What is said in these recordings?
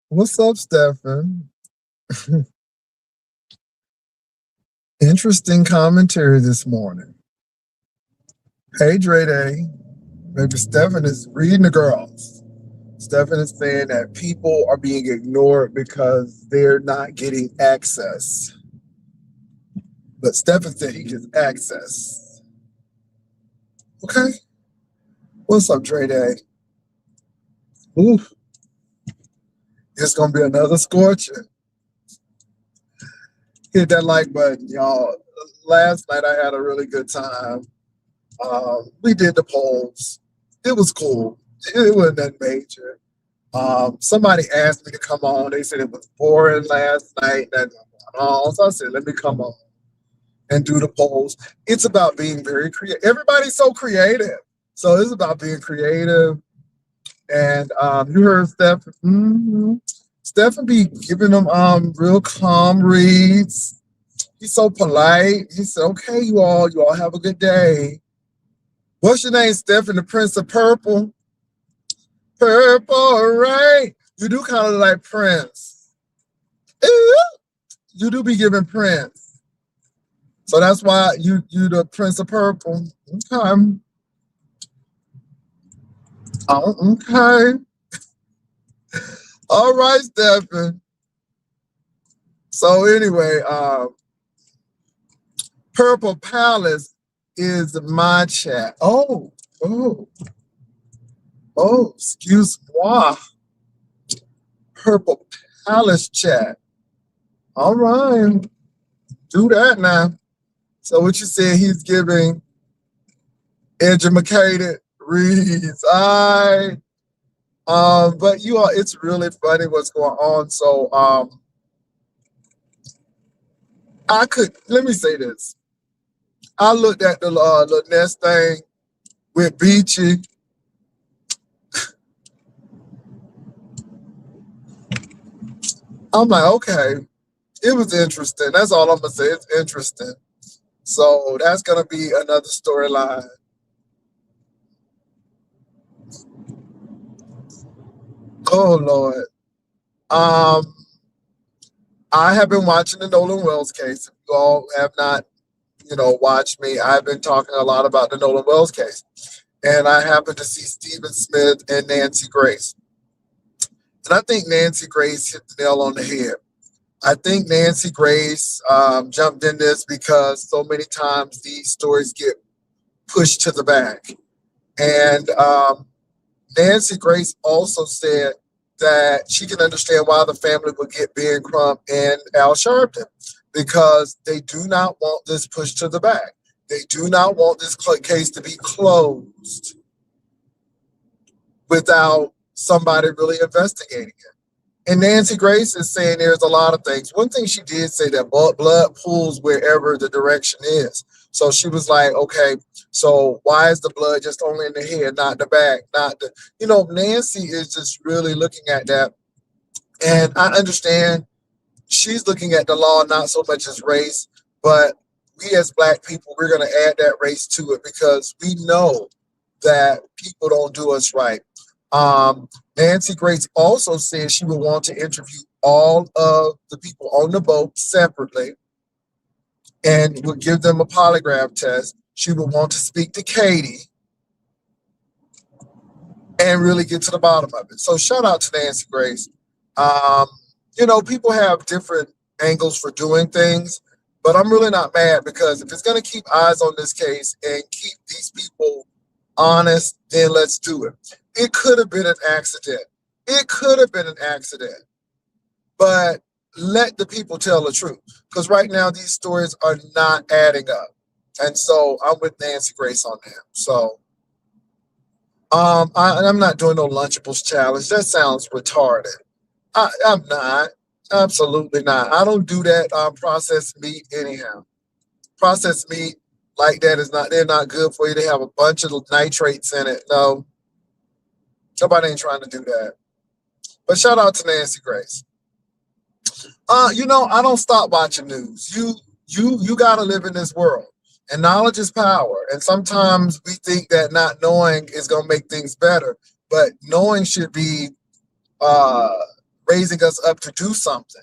What's up, Stefan? Interesting commentary this morning. Hey, Dre Day. Maybe Stefan is reading the girls. Stefan is saying that people are being ignored because they're not getting access. But Stefan said he gets access. Okay. What's up, Dre Day? Ooh, it's gonna be another scorcher. Hit that like button, y'all. Last night I had a really good time. We did the polls. It was cool. It wasn't that major. Somebody asked me to come on. They said it was boring last night. So I said, let me come on and do the polls. It's about being very creative. Everybody's so creative. So it's about being creative. And you heard Steph. Steph be giving them real calm reads. He's so polite. He said, okay, you all have a good day. What's your name, Stephen, the Prince of Purple? Purple, right? You do kind of like Prince. You do be giving Prince. So that's why you the Prince of Purple. Okay. Oh, okay. All right, Stephen. So anyway, Purple Palace is my chat. Oh, excuse moi. Purple Palace chat. All right. Do that now. So what you said, he's giving educated reads. But you all, it's really funny what's going on. So let me say this. I looked at the Nest thing with Beachy. I'm like, okay, it was interesting. That's all I'm gonna say. It's interesting. So that's gonna be another storyline. Oh Lord. I have been watching the Nolan Wells case. If you all have not, watched me, I've been talking a lot about the Nolan Wells case. And I happened to see Stephen Smith and Nancy Grace. And I think Nancy Grace hit the nail on the head. I think Nancy Grace jumped in this because so many times these stories get pushed to the back. And Nancy Grace also said that she can understand why the family would get Ben Crump and Al Sharpton, because they do not want this pushed to the back. They do not want this case to be closed without somebody really investigating it. And Nancy Grace is saying there's a lot of things. One thing she did say that blood pools wherever the direction is. So she was like, okay, so why is the blood just only in the head, not the back, not the, Nancy is just really looking at that. And I understand she's looking at the law not so much as race, but we as Black people, we're going to add that race to it because we know that people don't do us right. Nancy Grace also said she would want to interview all of the people on the boat separately and would give them a polygraph test. She would want to speak to Katie and really get to the bottom of it. So shout out to Nancy Grace. People have different angles for doing things, but I'm really not mad because if it's going to keep eyes on this case and keep these people honest, then let's do it. It could have been an accident. But let the people tell the truth, because right now these stories are not adding up. And so I'm with Nancy Grace on that. So I'm not doing no Lunchables challenge. That sounds retarded. I'm not. Absolutely not. I don't do that processed meat anyhow. Processed meat like that they're not good for you. They have a bunch of nitrates in it. No, nobody ain't trying to do that. But shout out to Nancy Grace. I don't stop watching news. You gotta live in this world. And knowledge is power. And sometimes we think that not knowing is gonna make things better. But knowing should be raising us up to do something,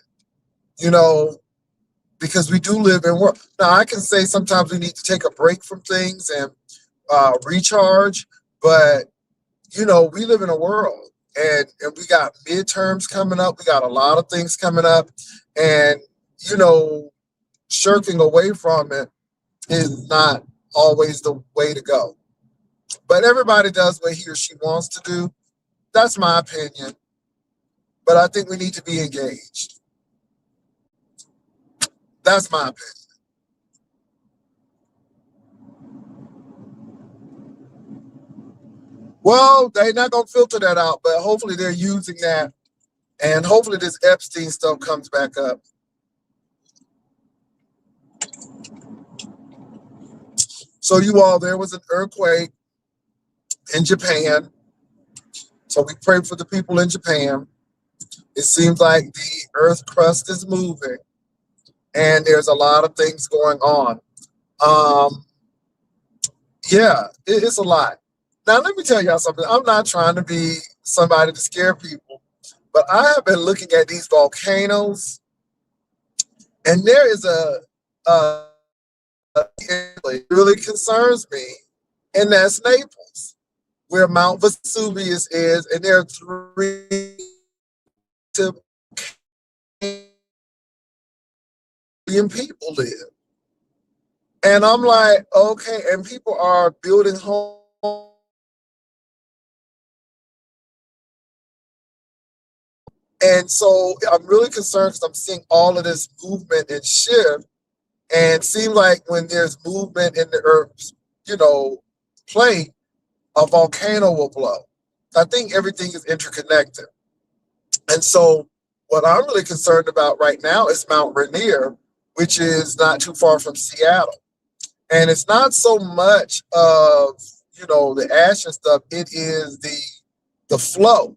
you know, because we do live in world. Now, I can say sometimes we need to take a break from things and recharge, but we live in a world, and we got midterms coming up. We got a lot of things coming up, and you know, shirking away from it is not always the way to go. But everybody does what he or she wants to do. That's my opinion. But I think we need to be engaged. That's my opinion. Well, they're not gonna filter that out, but hopefully they're using that, and hopefully this Epstein stuff comes back up. So you all, there was an earthquake in Japan. So we pray for the people in Japan. It seems like the earth crust is moving, and there's a lot of things going on. Um, yeah, it's a lot. Now let me tell y'all something. I'm not trying to be somebody to scare people, but I have been looking at these volcanoes, and there is a it really concerns me, and that's Naples, where Mount Vesuvius is, and there are 3 million people live. And I'm like, okay, and people are building homes. And so I'm really concerned because I'm seeing all of this movement and shift. And it seems like when there's movement in the earth's, plate, a volcano will blow. I think everything is interconnected. And so what I'm really concerned about right now is Mount Rainier, which is not too far from Seattle. And it's not so much of, the ash and stuff, it is the flow,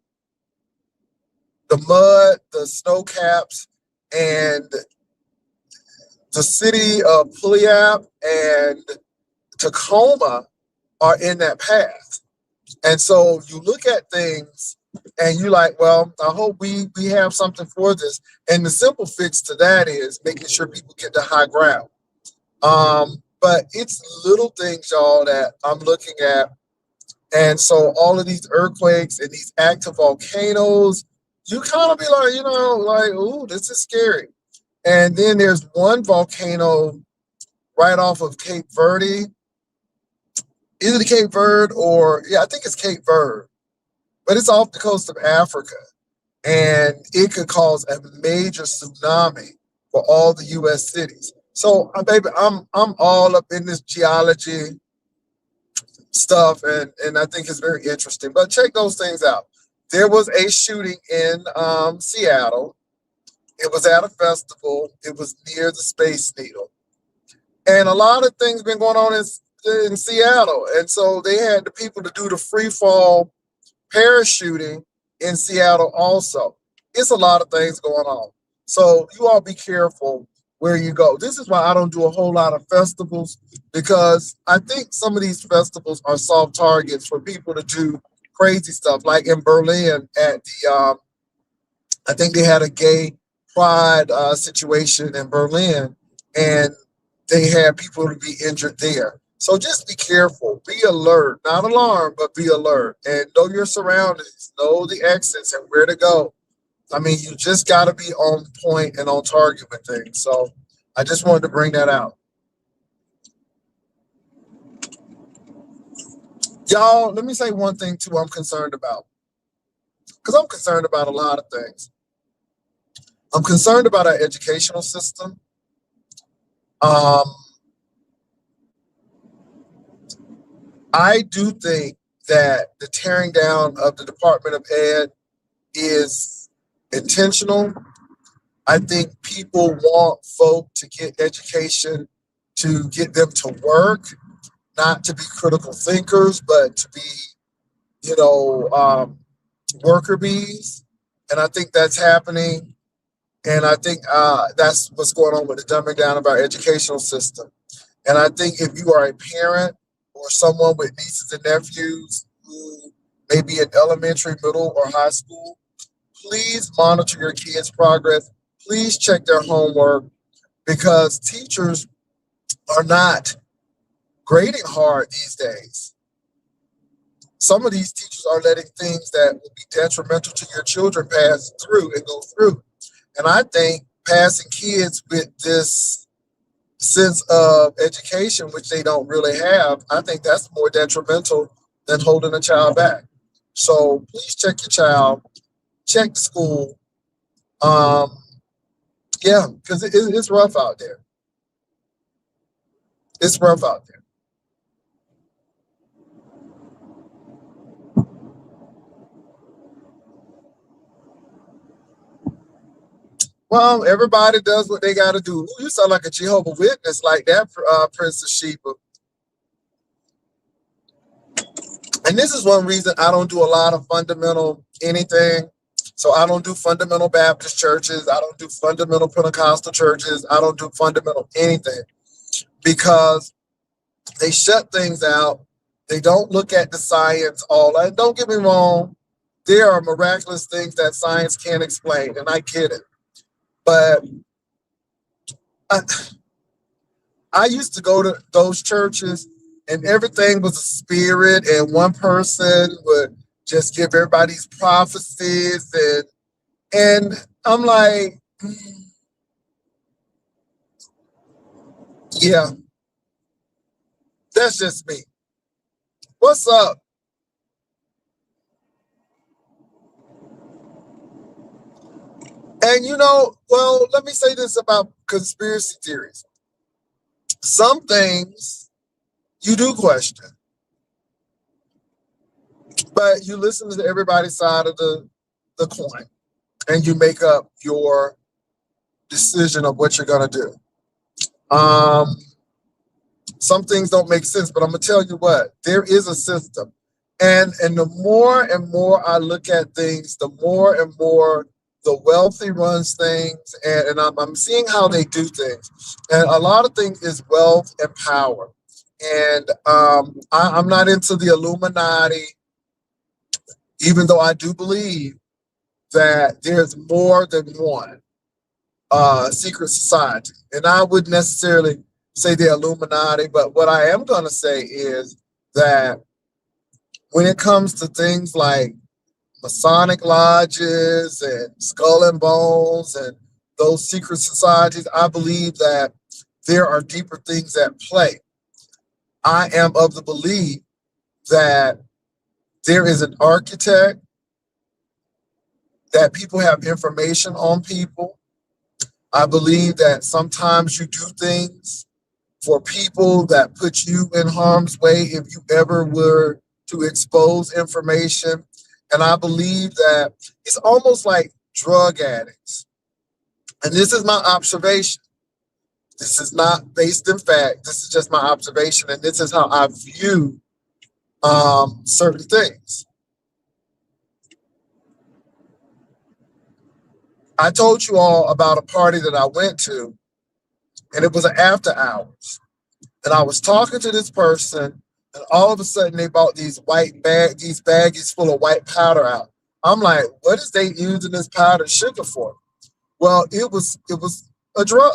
the mud, the snow caps, and the city of Puyallup and Tacoma are in that path. And so you look at things and you're like, well, I hope we have something for this. And the simple fix to that is making sure people get to high ground. But it's little things, y'all, that I'm looking at. And so all of these earthquakes and these active volcanoes, you kind of be like, ooh, this is scary. And then there's one volcano right off of Cape Verde. Is it Cape Verde or, yeah, I think it's Cape Verde, but it's off the coast of Africa. And it could cause a major tsunami for all the US cities. So, baby, I'm all up in this geology stuff, and I think it's very interesting. But check those things out. There was a shooting in Seattle. It was at a festival. It was near the Space Needle. And a lot of things been going on in Seattle. And so they had the people to do the free fall parachuting in Seattle also. It's a lot of things going on. So you all be careful where you go. This is why I don't do a whole lot of festivals, because I think some of these festivals are soft targets for people to do crazy stuff. Like in Berlin at the, I think they had a gay pride situation in Berlin, and they had people to be injured there. So just be careful, be alert, not alarmed, but be alert, and know your surroundings, know the exits and where to go. I mean, you just got to be on point and on target with things. So I just wanted to bring that out. Y'all, let me say one thing too I'm concerned about, because I'm concerned about a lot of things. I'm concerned about our educational system. Um, I do think that the tearing down of the Department of Ed is intentional. I think people want folk to get education to get them to work, not to be critical thinkers, but to be, worker bees. And I think that's happening. And I think that's what's going on with the dumbing down of our educational system. And I think if you are a parent or someone with nieces and nephews who may be in elementary, middle, or high school, please monitor your kids' progress. Please check their homework because teachers are not grading hard these days. Some of these teachers are letting things that will be detrimental to your children pass through and go through. And I think passing kids with this sense of education, which they don't really have, I think that's more detrimental than holding a child back. So please check your child, check the school. Yeah, because it's rough out there. It's rough out there. Well, everybody does what they got to do. Ooh, you sound like a Jehovah Witness like that, Princess Sheba. And this is one reason I don't do a lot of fundamental anything. So I don't do fundamental Baptist churches. I don't do fundamental Pentecostal churches. I don't do fundamental anything because they shut things out. They don't look at the science all. And don't get me wrong, there are miraculous things that science can't explain, and I get it. But I used to go to those churches and everything was a spirit, and one person would just give everybody these prophecies, and I'm like, yeah, that's just me. What's up? And well, let me say this about conspiracy theories. Some things you do question, but you listen to everybody's side of the coin and you make up your decision of what you're going to do. Some things don't make sense, but I'm going to tell you what, there is a system. And the more and more I look at things, the more and more the wealthy runs things, and I'm seeing how they do things. And a lot of things is wealth and power. And I'm not into the Illuminati, even though I do believe that there's more than one secret society. And I wouldn't necessarily say the Illuminati, but what I am going to say is that when it comes to things like Masonic lodges and Skull and Bones and those secret societies, I believe that there are deeper things at play. I am of the belief that there is an architect, that people have information on people. I believe that sometimes you do things for people that put you in harm's way if you ever were to expose information. And I believe that it's almost like drug addicts. And this is my observation. This is not based in fact. This is just my observation. And this is how I view certain things. I told you all about a party that I went to, and it was an after hours. And I was talking to this person, and all of a sudden they bought these these baggies full of white powder out. I'm like, what is they using this powdered sugar for? Well, it was a drug.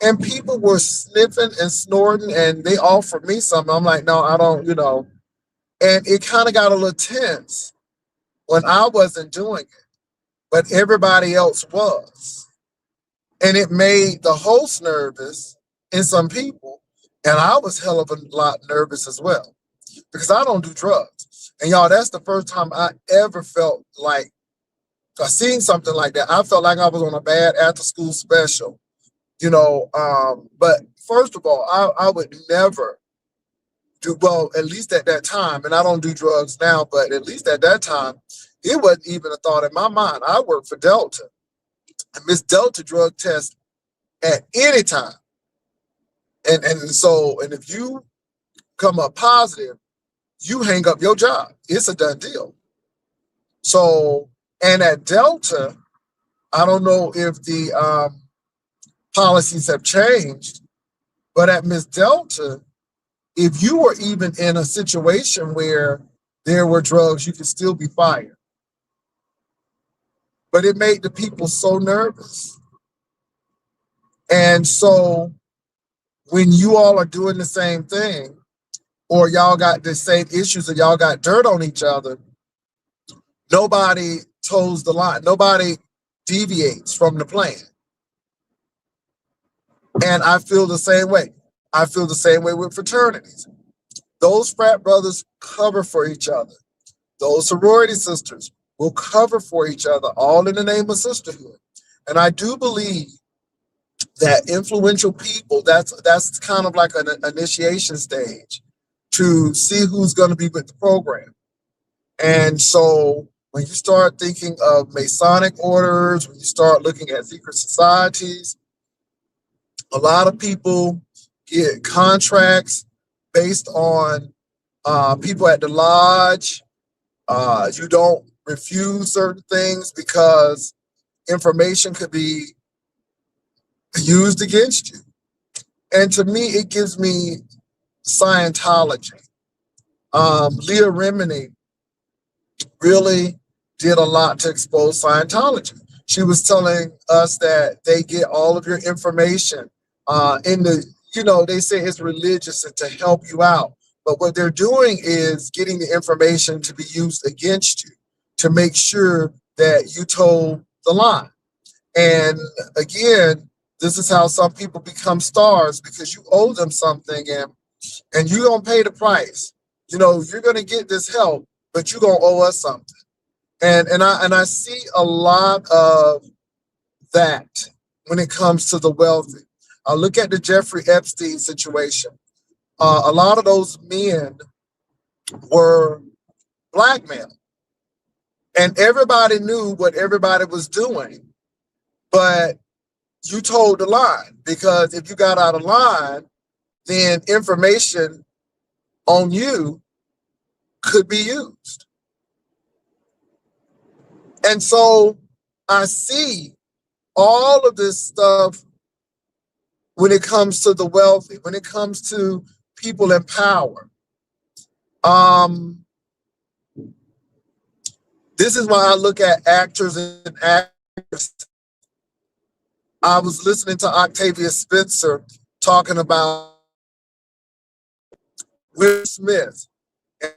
And people were sniffing and snorting, and they offered me something. I'm like, no, I don't, And it kind of got a little tense when I wasn't doing it, but everybody else was. And it made the host nervous and some people. And I was hell of a lot nervous as well because I don't do drugs. And y'all, that's the first time I ever felt like I seen something like that. I felt like I was on a bad after school special, But first of all, I would never do, well, at least at that time, and I don't do drugs now, but at least at that time, it wasn't even a thought in my mind. I worked for Delta, and Miss Delta drug test at any time. And if you come up positive, you hang up your job. It's a done deal. So, and at Delta, I don't know if the policies have changed, but at Miss Delta, if you were even in a situation where there were drugs, you could still be fired. but it made the people so nervous. And so when you all are doing the same thing, or y'all got the same issues, or y'all got dirt on each other, nobody toes the line. Nobody deviates from the plan. And I feel the same way. I feel the same way with fraternities. Those frat brothers cover for each other. Those sorority sisters will cover for each other, all in the name of sisterhood. And I do believe that influential people, that's kind of like an initiation stage to see who's going to be with the program. And so when you start thinking of Masonic orders, when you start looking at secret societies, a lot of people get contracts based on people at the lodge. You don't refuse certain things because information could be used against you. And to me, it gives me Scientology. Leah Remini really did a lot to expose Scientology. She was telling us that they get all of your information in the, they say it's religious and to help you out. But what they're doing is getting the information to be used against you to make sure that you toe the line. And again, this is how some people become stars because you owe them something and you're gonna pay the price. You're gonna get this help, but you're gonna owe us something. And I see a lot of that when it comes to the wealthy. I look at the Jeffrey Epstein situation. A lot of those men were blackmailed, and everybody knew what everybody was doing, but you told the line because if you got out of line, then information on you could be used. And so I see all of this stuff when it comes to the wealthy, when it comes to people in power. This is why I look at actors and actors. I was listening to Octavia Spencer talking about Will Smith and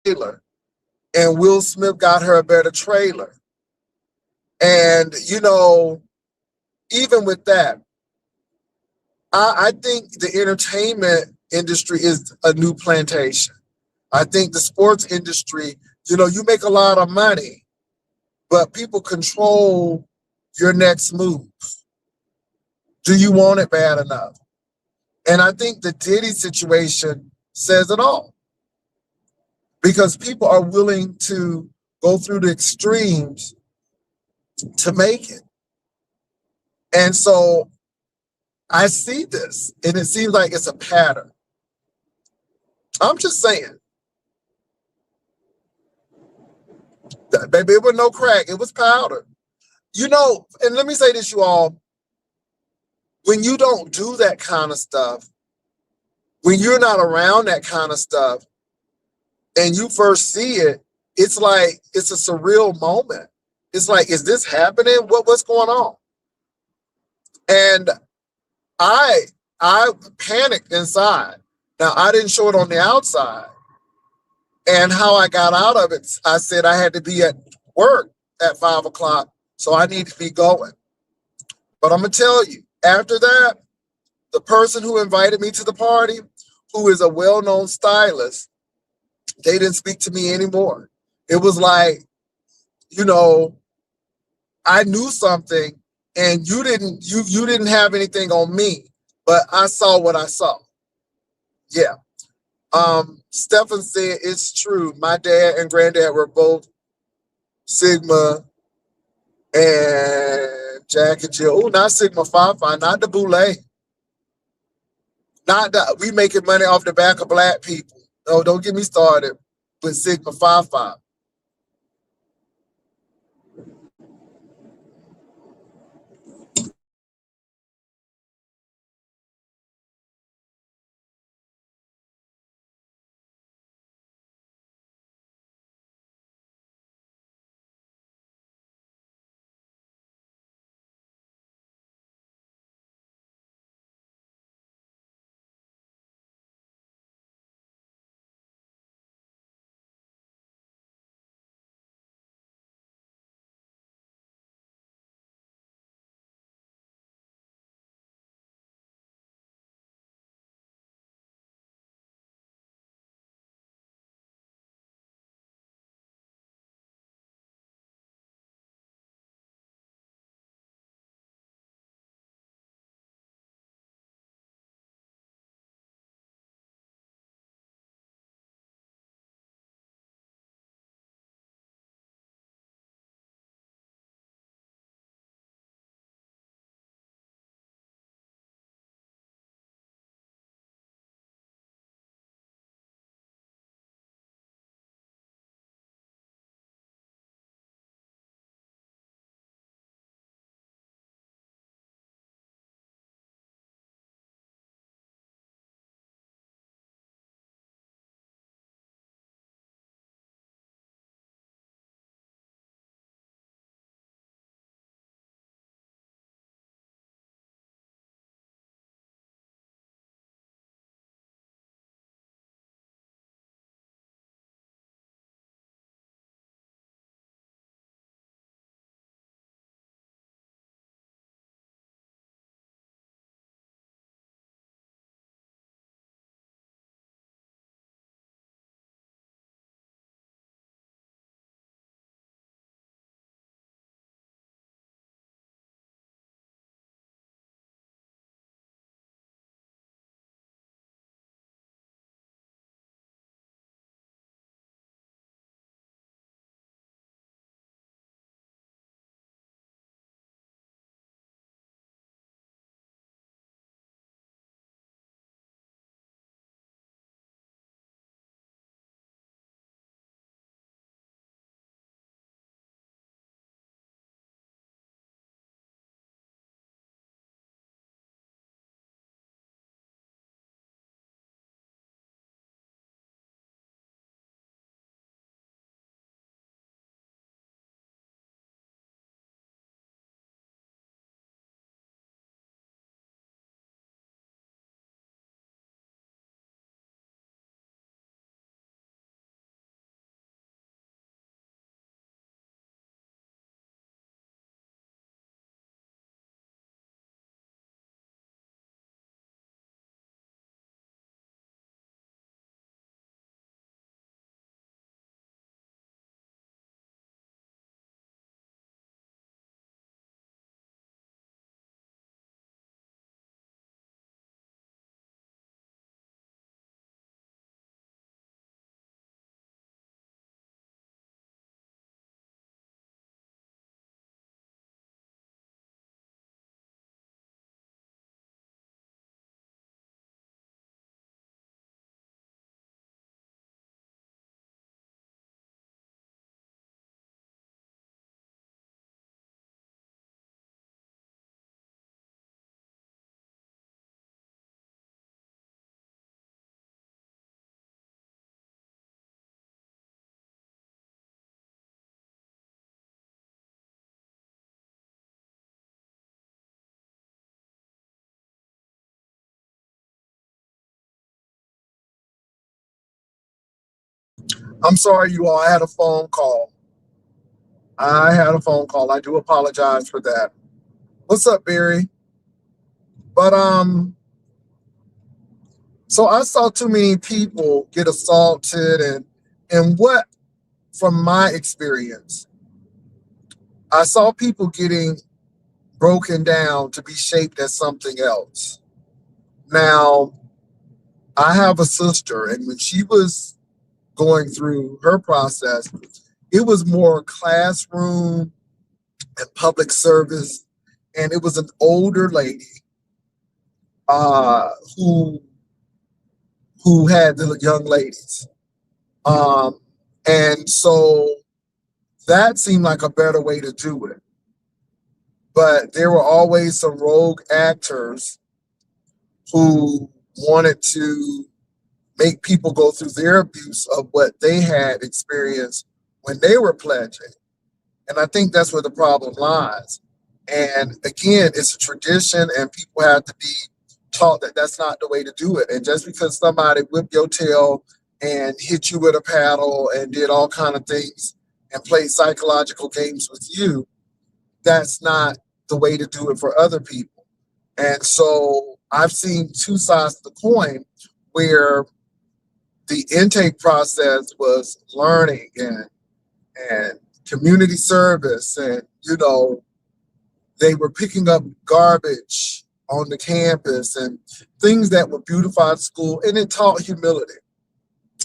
Taylor, and Will Smith got her a better trailer. And, even with that, I think the entertainment industry is a new plantation. I think the sports industry, you make a lot of money, but people control your next move. Do you want it bad enough? And I think the Diddy situation says it all because people are willing to go through the extremes to make it. And so I see this and it seems like it's a pattern. I'm just saying, baby, it was no crack, it was powder. And let me say this, you all, when you don't do that kind of stuff, when you're not around that kind of stuff, and you first see it, it's like it's a surreal moment. It's like, is this happening? What's going on? And I panicked inside. Now I didn't show it on the outside. And how I got out of it, I said I had to be at work at 5 o'clock, so I need to be going. But I'm gonna tell you, after that, the person who invited me to the party, who is a well-known stylist, they didn't speak to me anymore. It was like, I knew something and you didn't have anything on me, but I saw what I saw. Yeah. Stefan said it's true. My dad and granddad were both Sigma and Jack and Jill. Oh, not Sigma Phi Phi, not the Boule. Not that we making money off the back of black people. No, don't get me started with Sigma Phi Phi. I'm sorry, you all. I had a phone call. I had a phone call. I do apologize for that. What's up, Barry? But so I saw too many people get assaulted, and what from my experience, I saw people getting broken down to be shaped as something else. Now, I have a sister, and when she was going through her process, it was more classroom and public service, and it was an older lady uh, who who had the young ladies, um, and so that seemed like a better way to do it. But there were always some rogue actors who wanted to make people go through their abuse of what they had experienced when they were pledging. And I think that's where the problem lies. And again, it's a tradition, and people have to be taught that that's not the way to do it. And just because somebody whipped your tail and hit you with a paddle and did all kind of things and played psychological games with you, that's not the way to do it for other people. And so I've seen two sides of the coin where the intake process was learning and community service, and they were picking up garbage on the campus and things that would beautify the school, and it taught humility.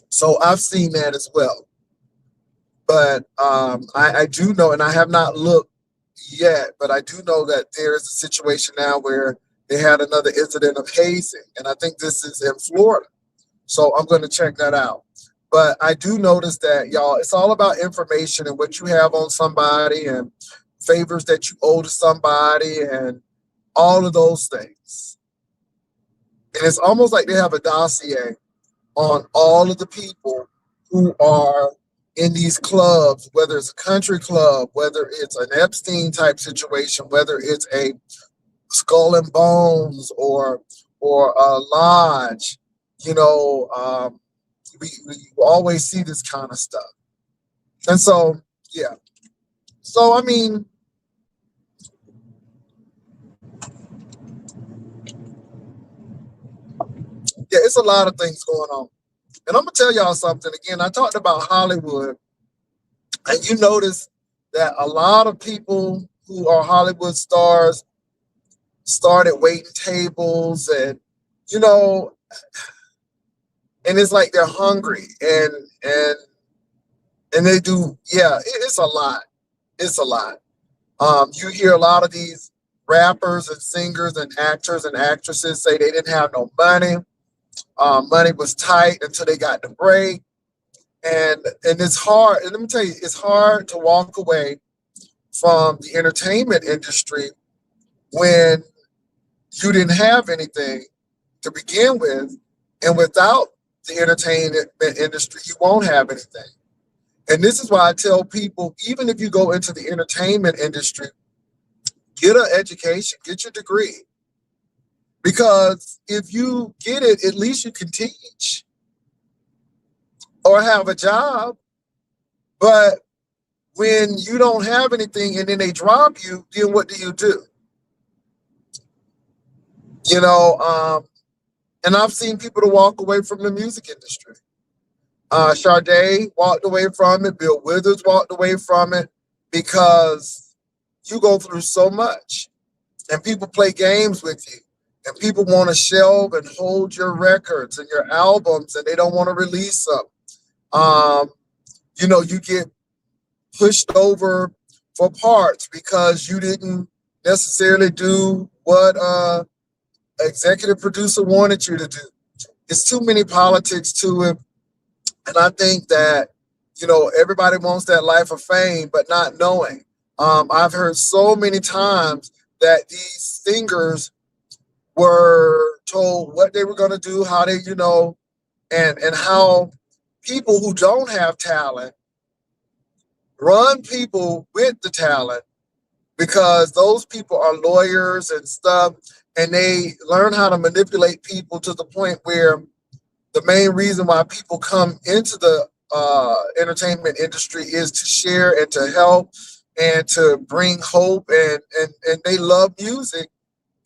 So I've seen that as well. But I do know, and I have not looked yet, but I do know that there is a situation now where they had another incident of hazing, and I think this is in Florida. So I'm going to check that out. But I do notice that, y'all, it's all about information and what you have on somebody and favors that you owe to somebody and all of those things. And it's almost like they have a dossier on all of the people who are in these clubs, whether it's a country club, whether it's an Epstein type situation, whether it's a Skull and Bones or a lodge. We always see this kind of stuff. And so, yeah. So, I mean, yeah, it's a lot of things going on. And I'm going to tell y'all something. Again, I talked about Hollywood, and you notice that a lot of people who are Hollywood stars started waiting tables, and, and it's like they're hungry, and they do. Yeah, it's a lot. It's a lot. You hear a lot of these rappers and singers and actors and actresses say they didn't have no money. Money was tight until they got the break, and it's hard. And let me tell you, it's hard to walk away from the entertainment industry when you didn't have anything to begin with, and without the entertainment industry, you won't have anything. And this is why I tell people, even if you go into the entertainment industry, get an education, get your degree. Because if you get it, at least you can teach or have a job. But when you don't have anything and then they drop you, then what do you do? And I've seen people to walk away from the music industry. Sade walked away from it. Bill Withers walked away from it because you go through so much and people play games with you and people want to shelve and hold your records and your albums and they don't want to release them. You get pushed over for parts because you didn't necessarily do what executive producer wanted you to do. It's too many politics to it. And I think that, everybody wants that life of fame, but not knowing. I've heard so many times that these singers were told what they were going to do, how they, and how people who don't have talent run people with the talent because those people are lawyers and stuff, and they learn how to manipulate people to the point where the main reason why people come into the entertainment industry is to share and to help and to bring hope, and they love music.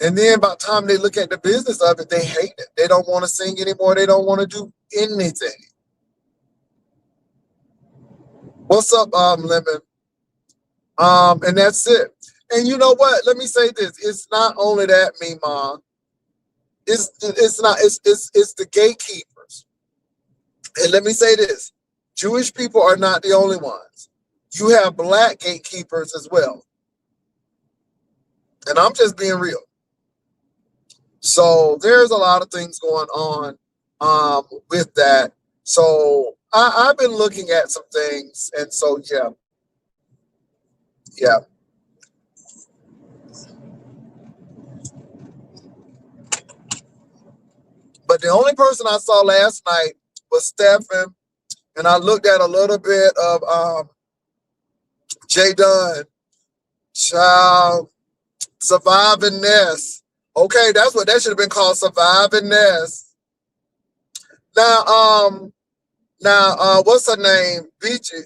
And then by the time they look at the business of it, they hate it. They don't want to sing anymore. They don't want to do anything. What's up, Lemon? And that's it. And you know what? Let me say this. It's not only that, me, Mom. It's not, it's the gatekeepers. And let me say this. Jewish people are not the only ones. You have black gatekeepers as well. And I'm just being real. So there's a lot of things going on with that. So I've been looking at some things, and so yeah. But the only person I saw last night was Stephen, and I looked at a little bit of Jay Dunn, Child, Surviving Ness. Okay, that's what that should have been called, Surviving Ness. Now, what's her name? Beachy.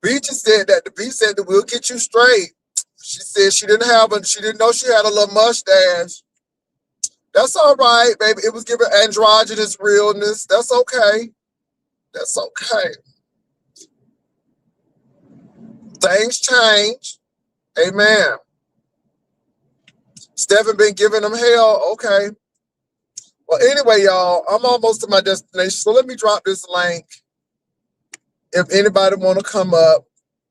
Beachy said that the beach said that we'll get you straight. She said she didn't know she had a little mustache. That's all right, baby. It was giving androgynous realness. That's okay. That's okay. Things change. Amen. Stephen been giving them hell. Okay. Well, anyway, y'all, I'm almost to my destination. So let me drop this link. If anybody want to come up.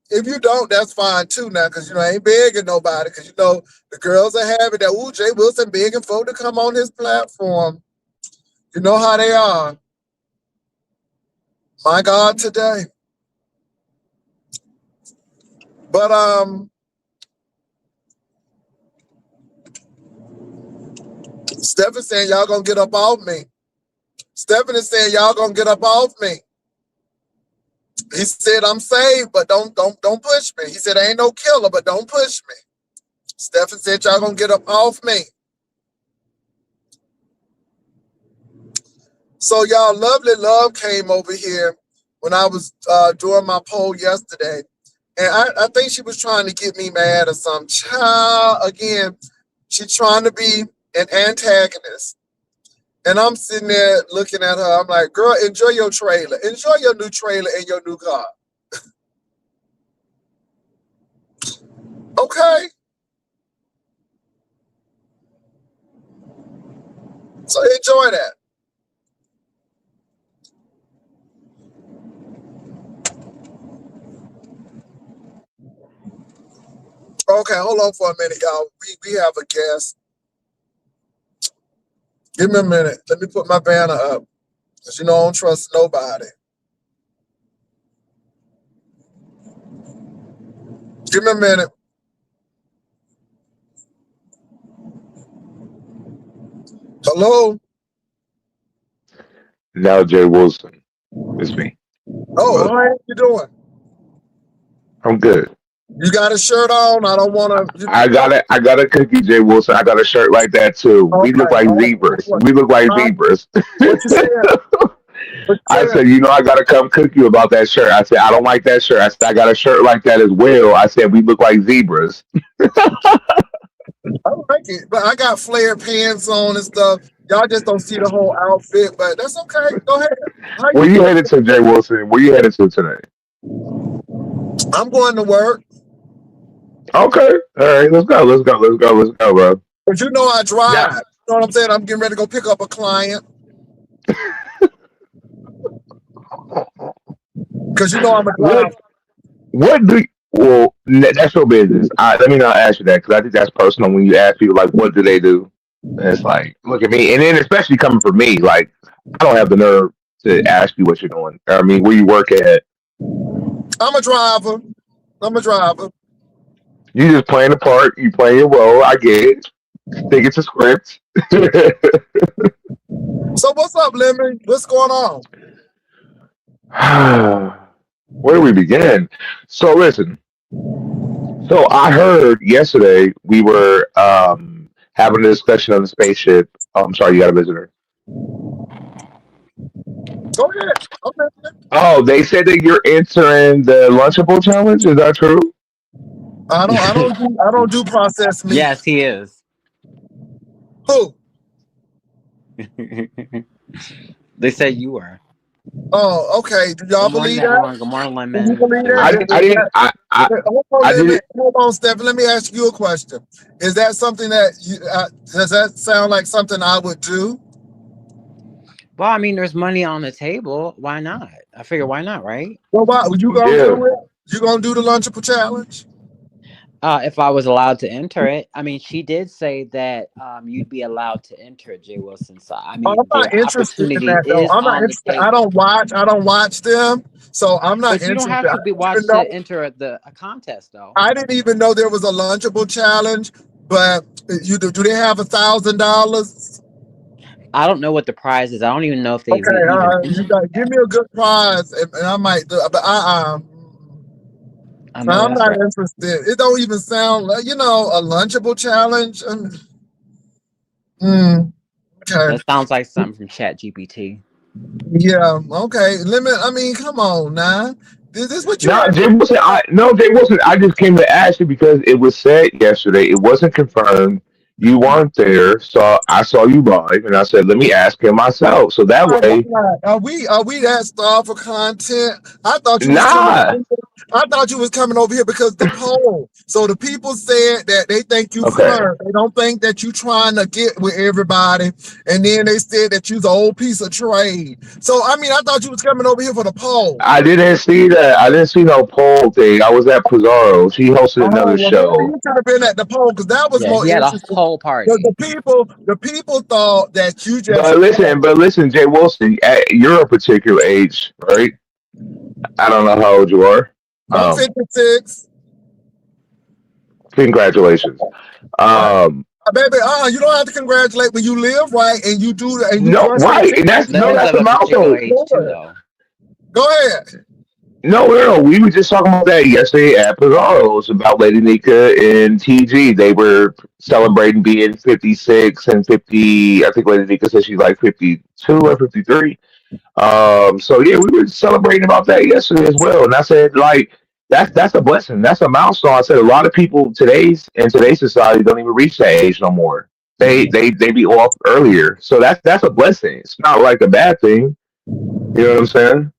If you don't, that's fine too now, because I ain't begging nobody, because the girls are having that. Ooh, Jay Wilson begging folk to come on his platform. You know how they are. My God, today. But Stephen saying y'all gonna get up off me. Stephen is saying y'all gonna get up off me. He said I'm saved, but don't push me. He said I ain't no killer, but don't push me. Stephen said y'all gonna get up off me. So y'all, Lovely Love came over here when I was doing my poll yesterday. And I think she was trying to get me mad or something. Child, again, she's trying to be an antagonist. And I'm sitting there looking at her. I'm like, girl, enjoy your trailer. Enjoy your new trailer and your new car. Okay. So enjoy that. Okay, hold on for a minute, y'all. We have a guest. Give me a minute. Let me put my banner up. Because I don't trust nobody. Give me a minute. Hello? Now Jay Wilson. It's me. Oh, how are you doing? I'm good. You got a shirt on? I don't want to. I got a cookie, Jay Wilson. I got a shirt like that too. Okay. We look like zebras. We look like zebras. What you said? I said, I got to come cook you about that shirt. I said, I don't like that shirt. I said, I got a shirt like that as well. I said, we look like zebras. I like it, but I got flared pants on and stuff. Y'all just don't see the whole outfit, but that's okay. Go ahead. Where you headed to, Jay Wilson? Where you headed to today? I'm going to work. Okay. All right. Let's go, bro. But I drive. Yeah. You know what I'm saying? I'm getting ready to go pick up a client. Because I'm a driver. Well, that's your business. Let me not ask you that, because I think that's personal when you ask people, like, what do they do? And it's like, look at me. And then especially coming from me, like, I don't have the nerve to ask you what you're doing. I mean, where you work at. I'm a driver. You just playing the part. You playing your role. I get it. Think it's a script. So what's up, Lemon? What's going on? Where do we begin? So listen. So I heard yesterday we were having a discussion on the spaceship. Oh, I'm sorry, you got a visitor. Go ahead. Okay. Oh, they said that you're entering the Lunchable challenge. Is that true? I don't do processed meat. Yes, he is. Who? They said you were. Oh, okay. Do y'all Good morning, believe that? everyone. Good morning, Do you Lemon. believe Good that? I, morning. I didn't. Hold on, I didn't. Hold on, Stephen. Let me ask you a question. Is that something that does that sound like something I would do? Well, I mean, there's money on the table. Why not? I figure, why not, right? Well, why you gonna Yeah. do it? You gonna do the Lunchable challenge? If I was allowed to enter it, I mean, she did say that you'd be allowed to enter it, Jay Wilson. So, I I'm mean, not the interested in opportunity that though. is I'm not on the interested. I table. don't watch. I don't watch them, so I'm not But you don't interested. have to be Even watched know to enter a contest, though. I didn't even know there was a Lunchable challenge. But do they have $1,000? I don't know what the prize is. I don't even know if they've Okay, even you mentioned got it give yet. me a good prize, and I might do. But I know I'm that's not right. interested. It don't even sound like a Lunchable challenge. Mm, okay, That sounds like something from Chat GPT. yeah, okay. Limit. I mean, come on now. This what you No, ain't. Jay Wilson. Jay Wilson. I just came to ask you because it was said yesterday. It wasn't confirmed. You weren't there, so I saw you live, and I said, "Let me ask him myself." So that way, Are we that starved for content? I thought you was coming over nah. here. I thought you was coming over here because the poll. So the people said that they think you Okay. flirt. They don't think that you trying to get with everybody. And then they said that you's an old piece of trade. So I mean, I thought you was coming over here for the poll. I didn't see that. I didn't see no poll thing. I was at Pizarro. She hosted Oh another well, maybe show. you should have been at the poll because that was Yeah, more he had a interesting. whole party. The people thought that you just But listen, Jay Wilson, at your particular age, right? I don't know how old you are. I'm Um, 56. congratulations. Um, Baby, you don't have to congratulate when you live right and you do and you no, brush your right, teeth. and that's You no, Lemon's don't that's of have a a particular milestone. to age do too, it. though. Go ahead. No, we were just talking about that yesterday at Pizarro's about Lady Nika and TG. They were celebrating being 56 and 50. I think Lady Nika said she's like 52 or 53. So yeah, we were celebrating about that yesterday as well. And I said, like, that's a blessing. That's a milestone. I said a lot of people in today's society don't even reach that age no more. They be off earlier. So that's a blessing. It's not like a bad thing. You know what I'm saying?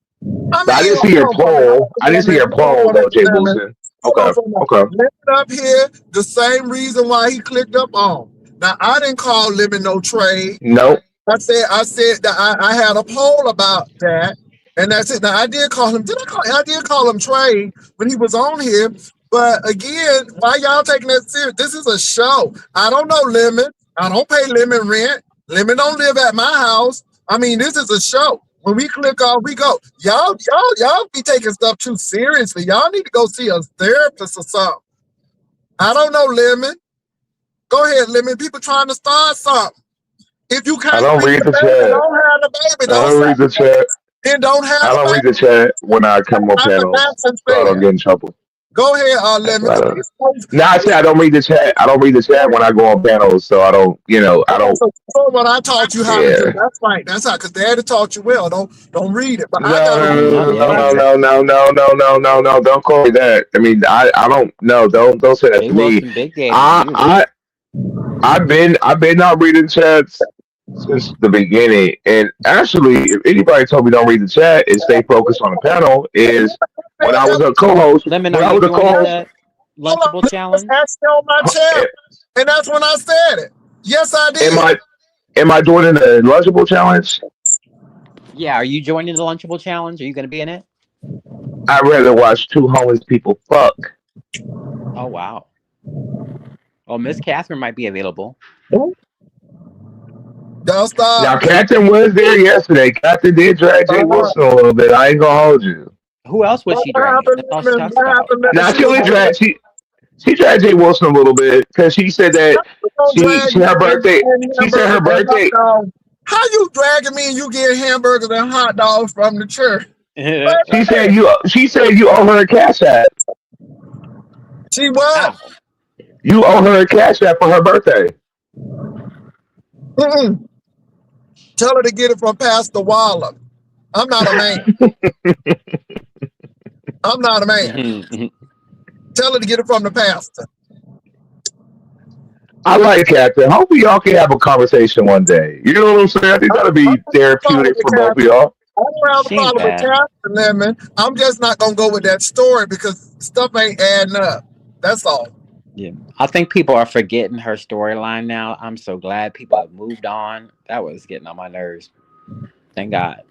I But I mean, didn't see hold your on for a minute. poll. I didn't see your Hold poll on though, Jay for a minute. Wilson. Hold Okay. on for a minute. Okay. Limit up here, the same reason why he clicked up on. Now, I didn't call Limit no trade. Nope. I said that I had a poll about that, and that's it. Now I did call him. I did call him trade when he was on here. But again, why y'all taking that serious? This is a show. I don't know Limit. I don't pay Limit rent. Limit don't live at my house. I mean, this is a show. When we click off, we go. Y'all be taking stuff too seriously. Y'all need to go see a therapist or something. I don't know, Lemon. Go ahead, Lemon. People trying to start something. If you I can't don't feed read the the baby, chat. don't have the baby. I Don't don't say read the chat. then don't have I the don't read the baby. chat when I come on That's what panels, Jackson so I said. don't get in trouble. Go ahead, That's Lemon. what I Because don't. No, I said I don't read the chat. I don't read the chat when I go on panels, so I don't. I don't. so what I taught you how to do. Yeah. That's right. That's how. Because Daddy taught you well. Don't read it. But I No, gotta no, read No, it no, no, Daddy. no, no, no, no, no, no, no. Don't call me that. I mean, I don't. No, don't say that Jay to me. Wilson, Big Daddy to I, you. I, I've been not reading chats since the beginning. And actually, if anybody told me don't read the chat and stay focused on the panel, is when I was a co-host. Lemon, are When I you was a joining co-host, the Hold on, Lunchable let's Challenge? ask you on my chat. And that's when I said it. Yes, I am did. I joining the Lunchable challenge? Yeah, are you joining the Lunchable Challenge? Are you going to be in it? I'd rather watch two homeless people fuck. Oh, wow. Oh, Miss Catherine might be available. Don't Now, stop. Captain was there yesterday. Captain did drag Jay Wilson a little bit. I ain't gonna hold you. Who else was What she dragging? happened, That's all she Lemon? talks What about. happened, Lemon? Now She she was only dragged she dragged Jay Wilson a little bit because she said that gonna drag she you her birthday. and She said her hamburgers and hot birthday. dogs. How you dragging me and you get hamburgers and hot dogs from the church? She said you owe her a cash app. She what? How? You owe her a cash app for her birthday. Mm-mm. Tell her to get it from Pastor Waller. I'm not a man. I'm not a man. Tell her to get it from the pastor. I like Captain. Hopefully, y'all can have a conversation one day. You know what I'm saying? I think that'll be therapeutic for both of y'all. I don't have a She ain't problem with bad. Captain Lemon. I'm just not gonna go with that story because stuff ain't adding up. That's all. Yeah, I think people are forgetting her storyline now. I'm so glad people have moved on. That was getting on my nerves. Thank God.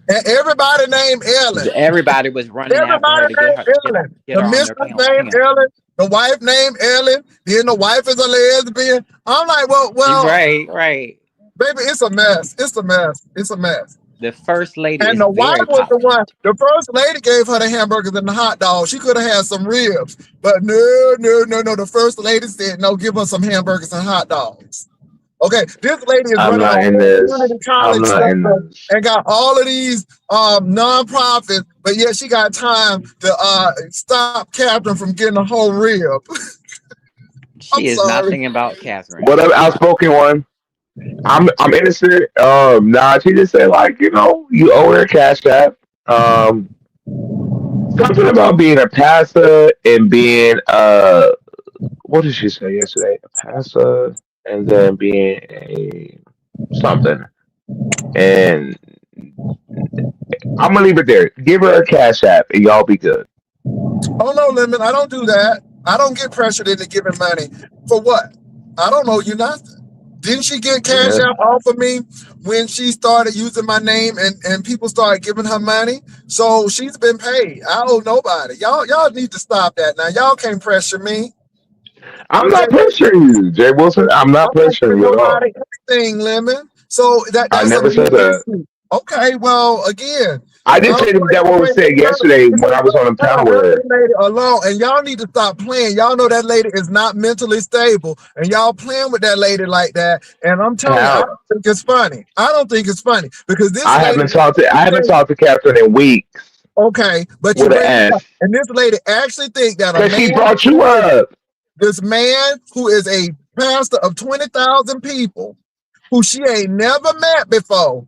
And everybody named Ellen. Everybody was running after her Everybody to named Ellen. get The her on their mistress named panel. Ellen. The wife named Ellen. Then the wife is a lesbian. I'm like, well, Right. baby, it's a mess. It's a mess. It's a mess. The first lady And is the wife very was the popular. one. The first lady gave her the hamburgers and the hot dog. She could have had some ribs, but no. The first lady said, no, give us some hamburgers and hot dogs. Okay, this lady is I'm running not a in whole this. community I'm college not in center this. and got all of these nonprofits, but yet she got time to stop Catherine from getting a whole rib. She is not sorry. thinking about Catherine. What up, Not. outspoken one? I'm innocent. Nah, she just said like, you owe her a cash app. Something about being a pastor and being what did she say yesterday? A pastor and then being a something. And I'm gonna leave it there. Give her a cash app and y'all be good. Oh no, Lemon, I don't do that. I don't get pressured into giving money. For what? I don't know you nothing. Didn't she get cash Yeah. app off of me when she started using my name and people started giving her money? So she's been paid. I owe nobody. Y'all need to stop that now. Y'all can't pressure me. I'm Okay. not pressuring you, Jay Wilson. I'm not I'm not pressuring giving you at all. nobody anything, Lemon. So I that's a never said that. issue. Okay, well, again, I did y'all say know that what was said yesterday when I was on the panel with her. that lady alone, and y'all need to stop playing. Y'all know that lady is not mentally stable, and y'all playing with that lady like that. And I'm telling you, I How? don't think it's funny. I don't think it's funny because this I lady. haven't talked to Catherine in weeks Okay, but you with an bring it up, S. and this lady actually think that a Because she man, brought you up. this man who is a pastor of 20,000 people, who she ain't never met before.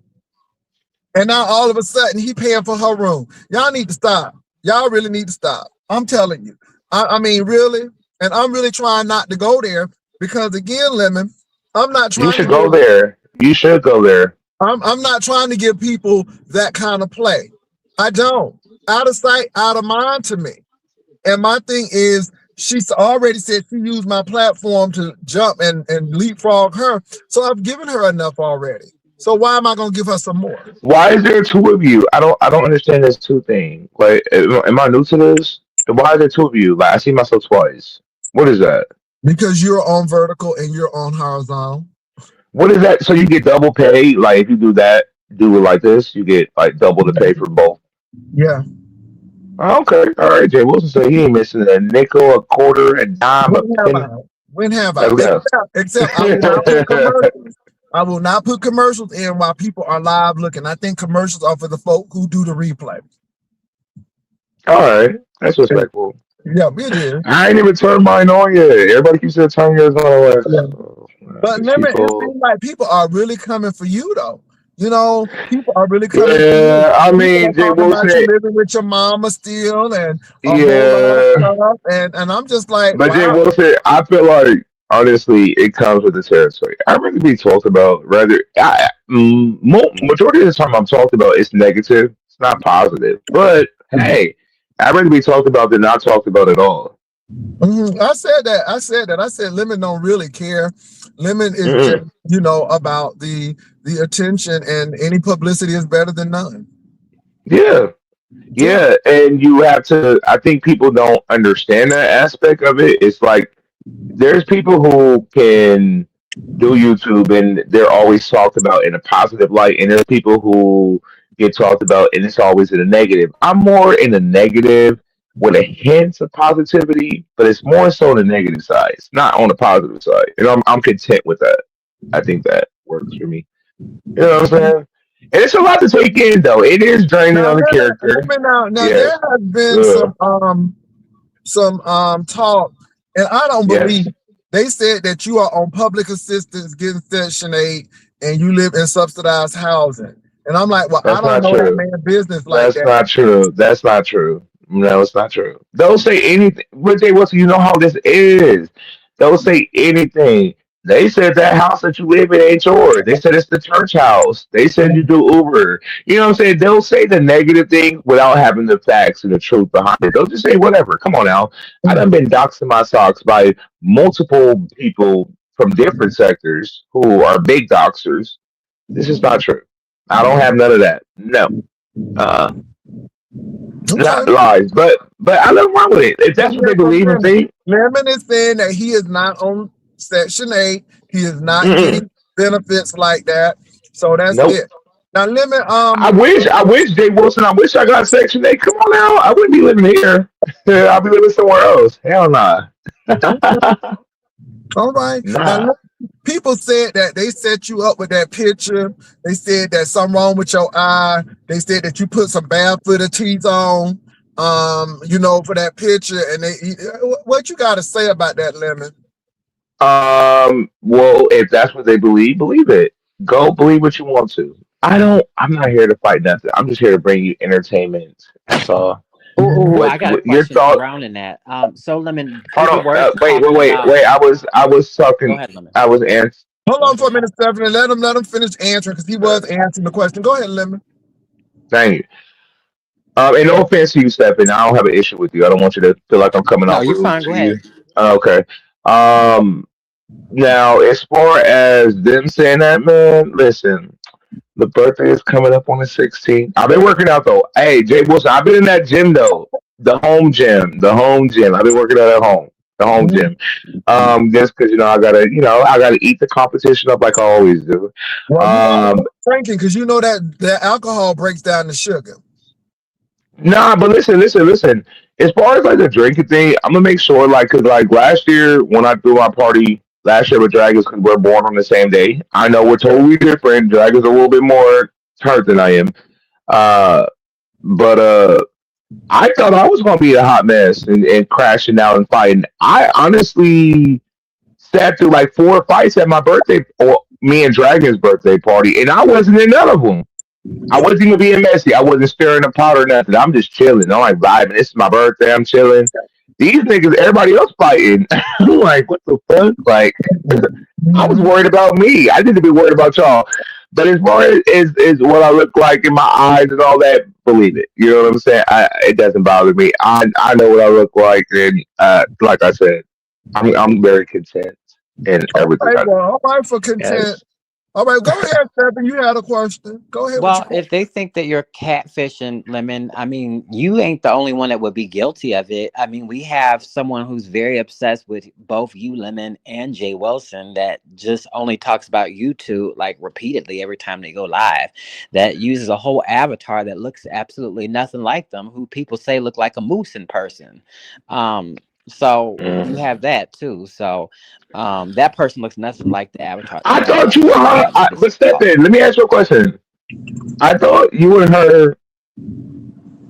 And now all of a sudden he paying for her room. Y'all need to stop. Y'all really need to stop. I'm telling you. I mean, really. And I'm really trying not to go there because again, Lemon, I'm not You trying to should go give, there. You should go there. I'm not trying to give people that kind of play. I don't. Out of sight, out of mind to me. And my thing is, she's already said she used my platform to jump and leapfrog her. So I've given her enough already. So why am I gonna give her some more? Why is there two of you? I don't understand this two thing. Like, am I new to this? Why are there two of you? Like, I see myself twice. What is that? Because you're on vertical and you're on horizontal. What is that? So you get double pay? Like, if you do it like this, you get like double the pay for both. Yeah. Okay, all right. Jay Wilson said he ain't missing a nickel, a quarter, a dime, a When have penny. I? When have I? Let's go. Except I will not put commercials. I will not put commercials in while people are live looking. I think commercials are for the folk who do the replay. All right, that's respectful. Yeah, it is. I ain't even turned mine on yet. Everybody keeps saying turn yours on. Yeah. So, But these remember, it people. seems like people are really coming for you, though. You know, people are really coming for you. Yeah, I People mean, are Jay talking about you Wilson. living with your mama still and a whole lot of Yeah, stuff. And I'm just like, but Jay wow. Wilson, I feel like honestly, it comes with the territory. I really be talked about. Majority of the time, I'm talked about it's negative. It's not positive. But hey, I'd rather be talked about than not talked about at all. I said that. I said Lemon don't really care. Lemon is just, Mm-mm. about the attention, and any publicity is better than none. Yeah. Yeah. Yeah, and you have to. I think people don't understand that aspect of it. It's like there's people who can do YouTube and they're always talked about in a positive light, and there's people who get talked about and it's always in a negative. I'm more in the negative with a hint of positivity, but it's more so on the negative side. It's not on the positive side, and I'm content with that. I think that works for me. You know what I'm saying? And it's a lot to take in, though. It is draining Now, on the character. now there Yes. has been Ugh. some talk, and I don't Yes. believe they said that you are on public assistance getting Section 8 and you live in subsidized housing. And I'm like, well, I That's don't not know that true. man business like That's that. not true. That's not true. No, it's not true. They'll say anything. But Jay Wilson, you know how this is. They'll say anything. They said that house that you live in ain't yours. They said it's the church house. They said you do Uber. You know what I'm saying? They'll say the negative thing without having the facts and the truth behind it. They'll just say whatever. Come on now. I done been doxed in my socks by multiple people from different sectors who are big doxers. This is not true. I don't have none of that. No. Uh, Okay. not lies, but I nothing wrong with it. If Let's that's what hear they from believe and Lemon. think, Lemon is saying that he is not on Section 8. He is not mm-mm, getting benefits like that. So that's nope. it. Now, Lemon, I wish Jay Wilson. I wish I got Section 8. Come on now, I wouldn't be living here. I'll be living somewhere else. Hell nah. all right. Now, Nah. look, people said that they set you up with that picture. They said that something wrong with your eye. They said that you put some barefooted teeth on, for that picture. And what you got to say about that, Lemon? Well, if that's what they believe it. Go believe what you want to. I don't. I'm not here to fight nothing. I'm just here to bring you entertainment. That's all. Oh, I got a What your question thought? surrounding that. So Lemon, Hold people on. were Wait, wait, talking wait, about. wait. I was Go talking. ahead, Lemon. I was answering. Hold Go on for a ahead. minute, Stephanie. Let him finish answering because he was answering the question. Go ahead, Lemon. Thank you. And no offense to you, Stephen. I don't have an issue with you. I don't want you to feel like I'm coming No, off you're rude fine. to Go ahead. you. Okay. Um. Now, as far as them saying that, man, listen. The birthday is coming up on the 16th. I've been working out though. Hey, Jay Wilson, I've been in that gym though. The home gym. The home gym. I've been working out at home. The home Mhm. gym. Just because I gotta eat the competition up like I always do. Well, you gotta Um, stop drinking because you know that the alcohol breaks down the sugar. Nah, but listen. As far as like the drinking thing, I'm gonna make sure like, cause like last year when I threw my party last year with Dragons, cause we're born on the same day. I know we're totally different. Dragons are a little bit more hurt than I am. Uh, but I thought I was gonna be a hot mess and crashing out and fighting. I honestly sat through like 4 fights at my birthday, or me and Dragon's birthday party, and I wasn't in none of them. I wasn't even being messy. I wasn't stirring the pot or nothing. I'm just chilling. I'm like vibing. This is my birthday. I'm chilling. These niggas, everybody else fighting. I'm like, what the fuck? Like, I was worried about me. I need to be worried about y'all. But as far as what I look like in my eyes and all that, believe it. You know what I'm saying? It doesn't bother me. I know what I look like, and like I said, I'm very content in All everything right, I do. well, all right for content. Yes. All right, go ahead, Stephanie. You had a question. Go ahead with your Well, question. if they think that you're catfishing, Lemon, I mean, you ain't the only one that would be guilty of it. I mean, we have someone who's very obsessed with both you, Lemon, and Jay Wilson that just only talks about you two like repeatedly every time they go live. That uses a whole avatar that looks absolutely nothing like them, who people say look like a moose in person. So you Mm. have that too. So that person looks nothing like the avatar that I you have thought up. you were So her. that would be But false. Stephen, let me ask you a question. I thought you and her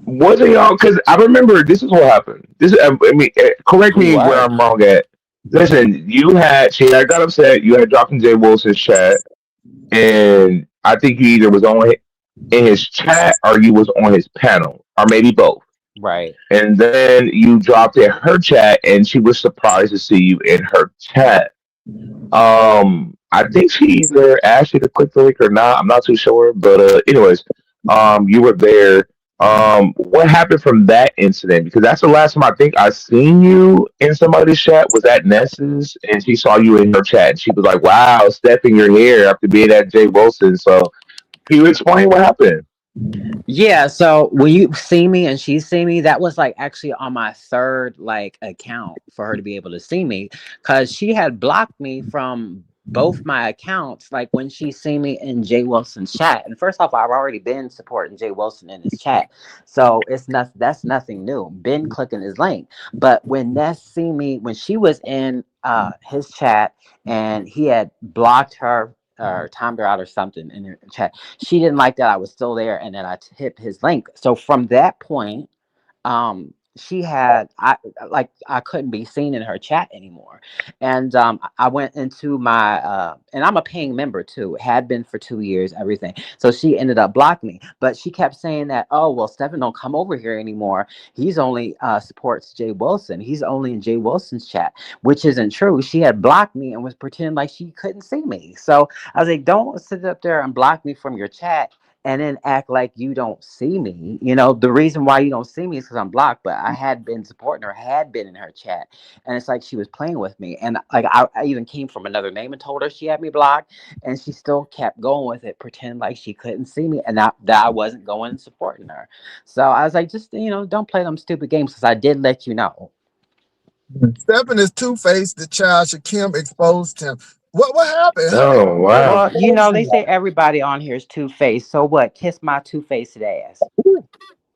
wasn't y'all, because I remember this is what happened. I mean, correct We me where were. I'm wrong at. Listen, she had got upset. You had dropped in Jay Wilson's chat, and I think you either was in his chat or you was on his panel, or maybe both. Right. And then you dropped in her chat, and she was surprised to see you in her chat. I think she either asked you to click the link or not. I'm not too sure, but anyways, you were there. What happened from that incident? Because that's the last time I think I seen you in somebody's chat was at Ness's, and she saw you in her chat, and she was like, "Wow, Stephen, you're here after being at Jay Wilson." So, can you explain what happened? Yeah, so when you see me and she see me, that was like actually on my third like account for her to be able to see me because she had blocked me from both my accounts like when she see me in Jay Wilson's chat. And first off, I've already been supporting Jay Wilson in his chat. So it's not that's nothing new. Been clicking his link. But when Ness see me when she was in his chat and he had blocked her or timed her out or something in her chat, she didn't like that I was still there and then I hit his link. So from that point, she had I couldn't be seen in her chat anymore. And I went into my and I'm a paying member too, had been for 2 years, everything. So she ended up blocking me, but she kept saying that, oh well, Stephen don't come over here anymore. He's only supports Jay Wilson. He's only in Jay Wilson's chat, which isn't true. She had blocked me and was pretending like she couldn't see me. So I was like, don't sit up there and block me from your chat and then act like you don't see me. You know, the reason why you don't see me is because I'm blocked, but I had been supporting her, had been in her chat. And it's like she was playing with me. And like I even came from another name and told her she had me blocked. And she still kept going with it, pretending like she couldn't see me and that I wasn't going and supporting her. So I was like, just, don't play them stupid games because I did let you know. Stephen is two-faced. The child Shakim exposed him. What happened? Oh wow. Well, they say everybody on here is two-faced. So what? Kiss my two-faced ass.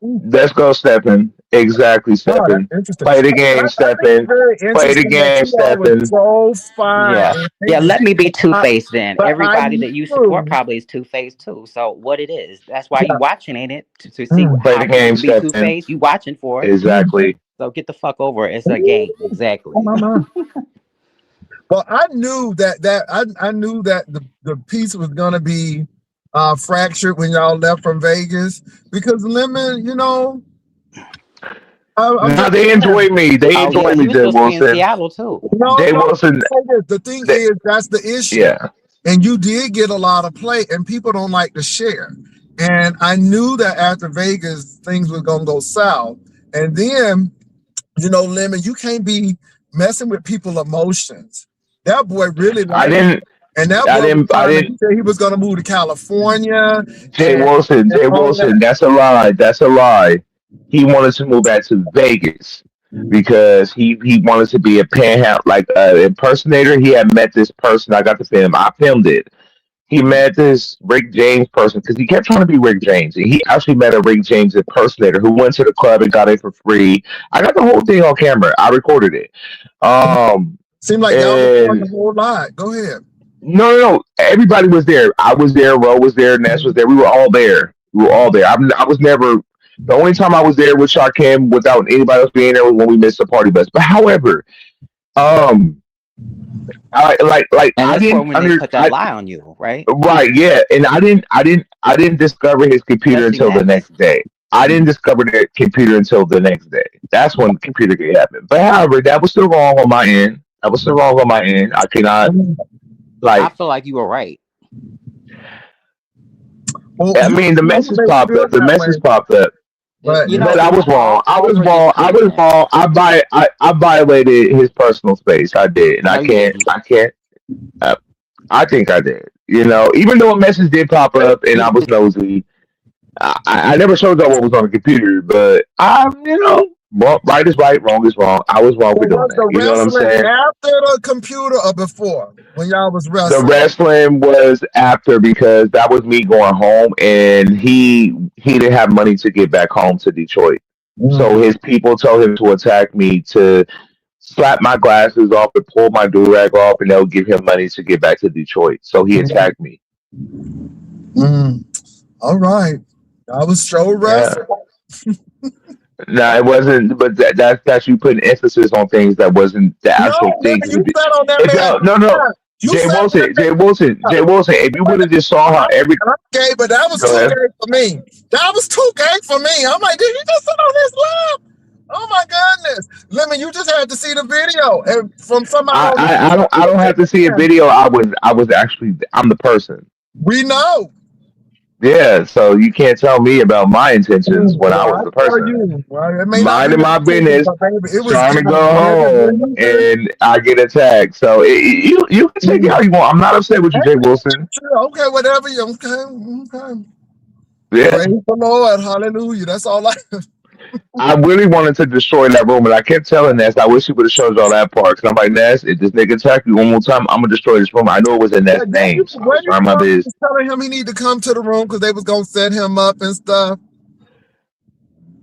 Let's go, Stephen. Exactly, Stephen. Play the game, Stephen. Play the game, Stephen. So fine. Yeah. Let me be two-faced then. Everybody that you support probably is two-faced too. So what it is? That's why you watching, ain't it? To see Play the game, be Stephen. two-faced. You watching for it. Exactly. So get the fuck over it. It's a game. Exactly. Well, I knew that I knew that the piece was gonna be fractured when y'all left from Vegas because Lemon, No, they enjoy me. They enjoy me, Jay Wilson. In Seattle too. Jay Wilson. The thing is, that's the issue. Yeah. And you did get a lot of play, and people don't like to share. And I knew that after Vegas, things were gonna go south. And then, Lemon, you can't be messing with people's emotions. That boy really liked it. And that boy said he was going to move to California. Jay Wilson, that's a lie. That's a lie. He wanted to move back to Vegas because he wanted to be a panhandle, like an impersonator. He had met this person. I got the film. I filmed it. He met this Rick James person because he kept trying to be Rick James. And he actually met a Rick James impersonator who went to the club and got it for free. I got the whole thing on camera. I recorded it. Seemed like y'all were doing a whole lot. Go ahead. No. Everybody was there. I was there. Ro was there. Ness was there. We were all there. I was never. The only time I was there with Shakim without anybody else being there was when we missed the party bus. But however, I didn't put that lie on you, right? Right, yeah. And I didn't discover his computer until the next day. I didn't discover the computer until the next day. That's when the computer could happen. But however, that was still wrong on my end. I cannot I feel like you were right. Well, I mean, the message popped up. But I was wrong. I violated his personal space. I did, and I can't. I think I did. Even though a message did pop up, and I was nosy. I never showed y'all what was on the computer, but right is right, wrong is wrong. I was wrong for doing that. You know what I'm saying? After the computer or before, when y'all was wrestling? The wrestling was after because that was me going home, and he didn't have money to get back home to Detroit. So his people told him to attack me, to slap my glasses off and pull my do-rag off, and they'll give him money to get back to Detroit. So he attacked me. All right. I was so wrestling. No, it wasn't. But that's you putting emphasis on things that wasn't the actual thing. You sat on that No. Jay Wilson. If you would have just saw how okay, but that was too gay for me. That was too gay for me. I'm like, did you just sit on this live? Oh my goodness, Lemon, you just had to see the video, and from somebody. I don't have to see a video. I'm the person. We know. Yeah, so you can't tell me about my intentions when I was the person. Minding my business, trying to go home, and I get attacked. So you can take it how you want. I'm not upset with you, Jay Wilson. Okay, whatever you. Okay. Yeah. Praise the Lord, hallelujah. That's all I really wanted to destroy that room, and I kept telling Ness, I wish he would have showed y'all that part. Because I'm like, Ness, if this nigga attack you one more time, I'm going to destroy this room. I know it was in Ness' name. So I was telling him he need to come to the room because they was going to set him up and stuff.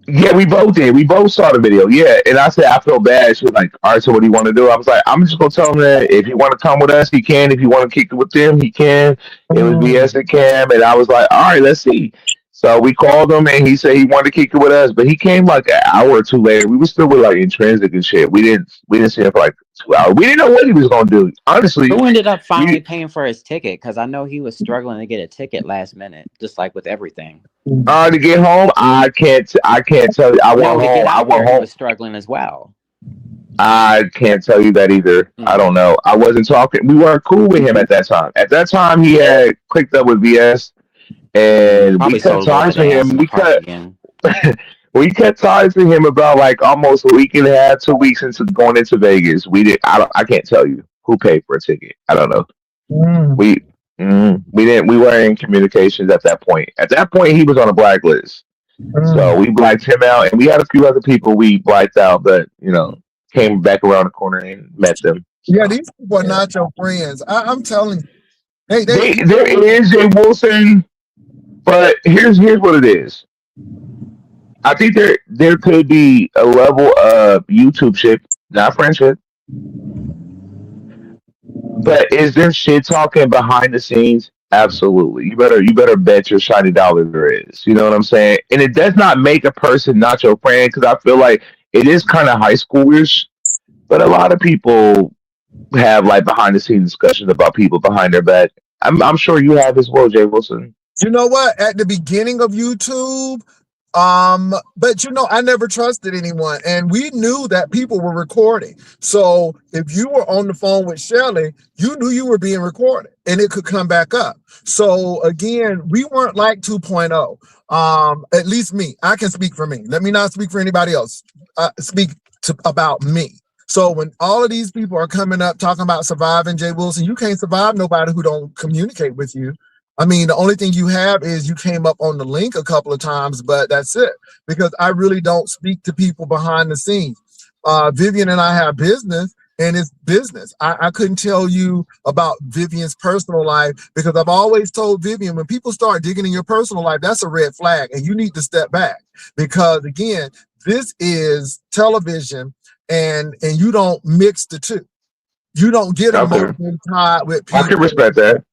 Yeah, we both did. We both saw the video. Yeah, and I said, I feel bad. She was like, all right, so what do you want to do? I was like, I'm just going to tell him that if you want to come with us, he can. If you want to kick it with them, he can. It was BS and Cam. And I was like, all right, let's see. So we called him and he said he wanted to kick it with us, but he came like an hour or two later. We were still with like Intrinsic and shit. We didn't see him for like 2 hours. We didn't know what he was gonna do. Honestly, Who ended up finally we paying for his ticket? Because I know he was struggling to get a ticket last minute, just like with everything. to get home. I can't tell you. I No, went to get home. I out there, went he home. was struggling as well. I can't tell you that either. I don't know. I wasn't talking. We weren't cool with him at that time. At that time, he had clicked up with VS, and we Probably cut sold both ties of with their ass him. in the park again. We cut ties with him about like almost a week and a half, 2 weeks into going into Vegas. We did. I can't tell you who paid for a ticket. I don't know. Mm. We we didn't. We weren't in communications at that point. At that point, he was on a blacklist. So we blacked him out, and we had a few other people we blacked out, but came back around the corner and met them. Yeah, So these people are yeah, not your friends. I'm telling you. there is Jay Wilson, but here's what it is. I think there could be a level of YouTube shit, not friendship, but is there shit talking behind the scenes? Absolutely. You better bet your shiny dollar there is. You know what I'm saying? And it does not make a person not your friend because I feel like it is kind of high schoolish, but a lot of people have like behind the scenes discussions about people behind their back. I'm sure you have as well, Jay Wilson. You know what? At the beginning of YouTube, but I never trusted anyone, and we knew that people were recording. So if you were on the phone with Shelly, you knew you were being recorded, and it could come back up. So again, we weren't like 2.0. At least me. I can speak for me. Let me not speak for anybody else. Speak about me. So when all of these people are coming up talking about surviving Jay Wilson, you can't survive nobody who don't communicate with you. I mean, the only thing you have is you came up on the link a couple of times, but that's it. Because I really don't speak to people behind the scenes. Vivian and I have business, and it's business. I couldn't tell you about Vivian's personal life because I've always told Vivian, when people start digging in your personal life, that's a red flag, and you need to step back. Because again, this is television, and you don't mix the two. You don't get Okay. emotionally tied with I can people. respect that.